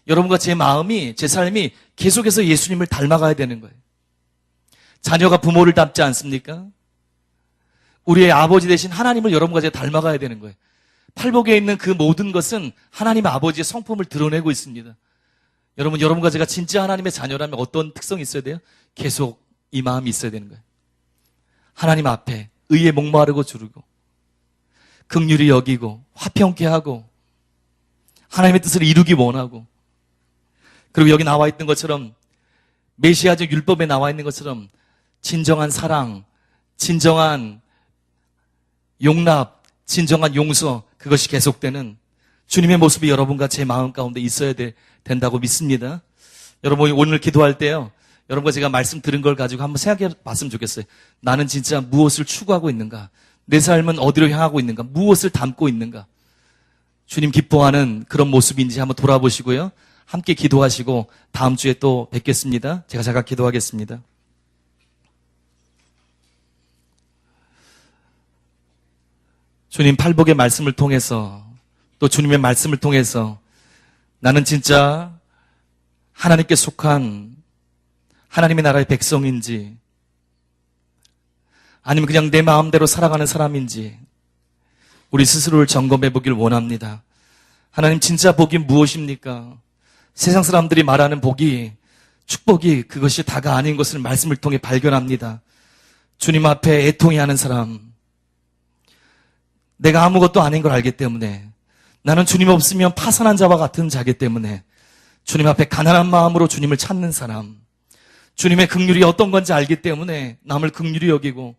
여러분과 제 마음이, 제 삶이 계속해서 예수님을 닮아가야 되는 거예요. 자녀가 부모를 닮지 않습니까? 우리의 아버지 되신 하나님을 여러분과 제가 닮아가야 되는 거예요. 팔복에 있는 그 모든 것은 하나님 아버지의 성품을 드러내고 있습니다. 여러분과 제가 진짜 하나님의 자녀라면 어떤 특성이 있어야 돼요? 계속 이 마음이 있어야 되는 거예요. 하나님 앞에 의에 목마르고 주르고 긍휼히 여기고 화평케 하고 하나님의 뜻을 이루기 원하고 그리고 여기 나와 있는 것처럼 메시아적 율법에 나와 있는 것처럼 진정한 사랑, 진정한 용납, 진정한 용서 그것이 계속되는 주님의 모습이 여러분과 제 마음 가운데 있어야 된다고 믿습니다. 여러분 오늘 기도할 때요. 여러분과 제가 말씀 들은 걸 가지고 한번 생각해 봤으면 좋겠어요. 나는 진짜 무엇을 추구하고 있는가? 내 삶은 어디로 향하고 있는가? 무엇을 담고 있는가? 주님 기뻐하는 그런 모습인지 한번 돌아보시고요. 함께 기도하시고 다음 주에 또 뵙겠습니다. 제가 잠깐 기도하겠습니다. 주님 팔복의 말씀을 통해서 또 주님의 말씀을 통해서 나는 진짜 하나님께 속한 하나님의 나라의 백성인지 아니면 그냥 내 마음대로 살아가는 사람인지 우리 스스로를 점검해 보길 원합니다. 하나님 진짜 복이 무엇입니까? 세상 사람들이 말하는 복이 축복이 그것이 다가 아닌 것을 말씀을 통해 발견합니다. 주님 앞에 애통해하는 사람 내가 아무것도 아닌 걸 알기 때문에 나는 주님 없으면 파산한 자와 같은 자기 때문에 주님 앞에 가난한 마음으로 주님을 찾는 사람 주님의 긍휼이 어떤 건지 알기 때문에 남을 긍휼히 여기고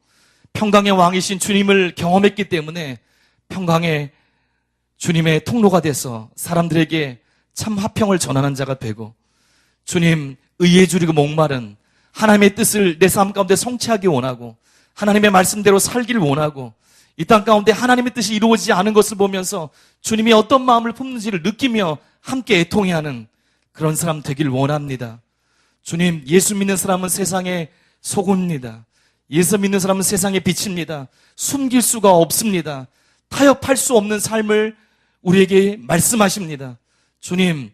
평강의 왕이신 주님을 경험했기 때문에 평강의 주님의 통로가 돼서 사람들에게 참 화평을 전하는 자가 되고 주님 의에 줄이고 목마른 하나님의 뜻을 내 삶 가운데 성취하기 원하고 하나님의 말씀대로 살기를 원하고 이 땅 가운데 하나님의 뜻이 이루어지지 않은 것을 보면서 주님이 어떤 마음을 품는지를 느끼며 함께 애통해하는 그런 사람 되길 원합니다. 주님 예수 믿는 사람은 세상의 소금입니다. 예수 믿는 사람은 세상의 빛입니다. 숨길 수가 없습니다. 타협할 수 없는 삶을 우리에게 말씀하십니다. 주님,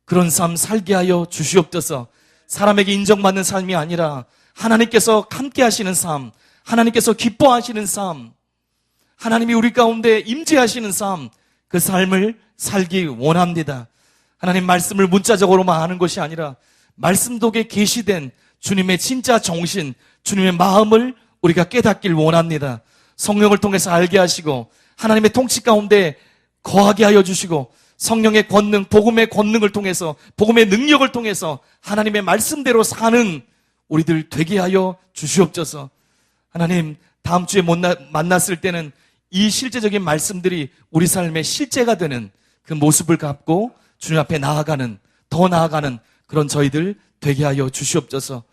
그런 삶 살게 하여 주시옵소서. 사람에게 인정받는 삶이 아니라 하나님께서 함께 하시는 삶, 하나님께서 기뻐하시는 삶, 하나님이 우리 가운데 임재하시는 삶, 그 삶을 살기 원합니다. 하나님 말씀을 문자적으로만 아는 것이 아니라 말씀 독에 계시된 주님의 진짜 정신, 주님의 마음을 우리가 깨닫길 원합니다. 성령을 통해서 알게 하시고 하나님의 통치 가운데 거하게 하여 주시고 성령의 권능, 복음의 권능을 통해서, 복음의 능력을 통해서 하나님의 말씀대로 사는 우리들 되게 하여 주시옵소서. 하나님, 다음 주에 만났을 때는 이 실제적인 말씀들이 우리 삶의 실제가 되는 그 모습을 갖고 주님 앞에 나아가는, 더 나아가는 그런 저희들 되게 하여 주시옵소서.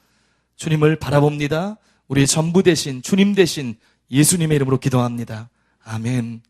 주님을 바라봅니다. 우리의 전부 되신, 주님 되신 예수님의 이름으로 기도합니다. 아멘.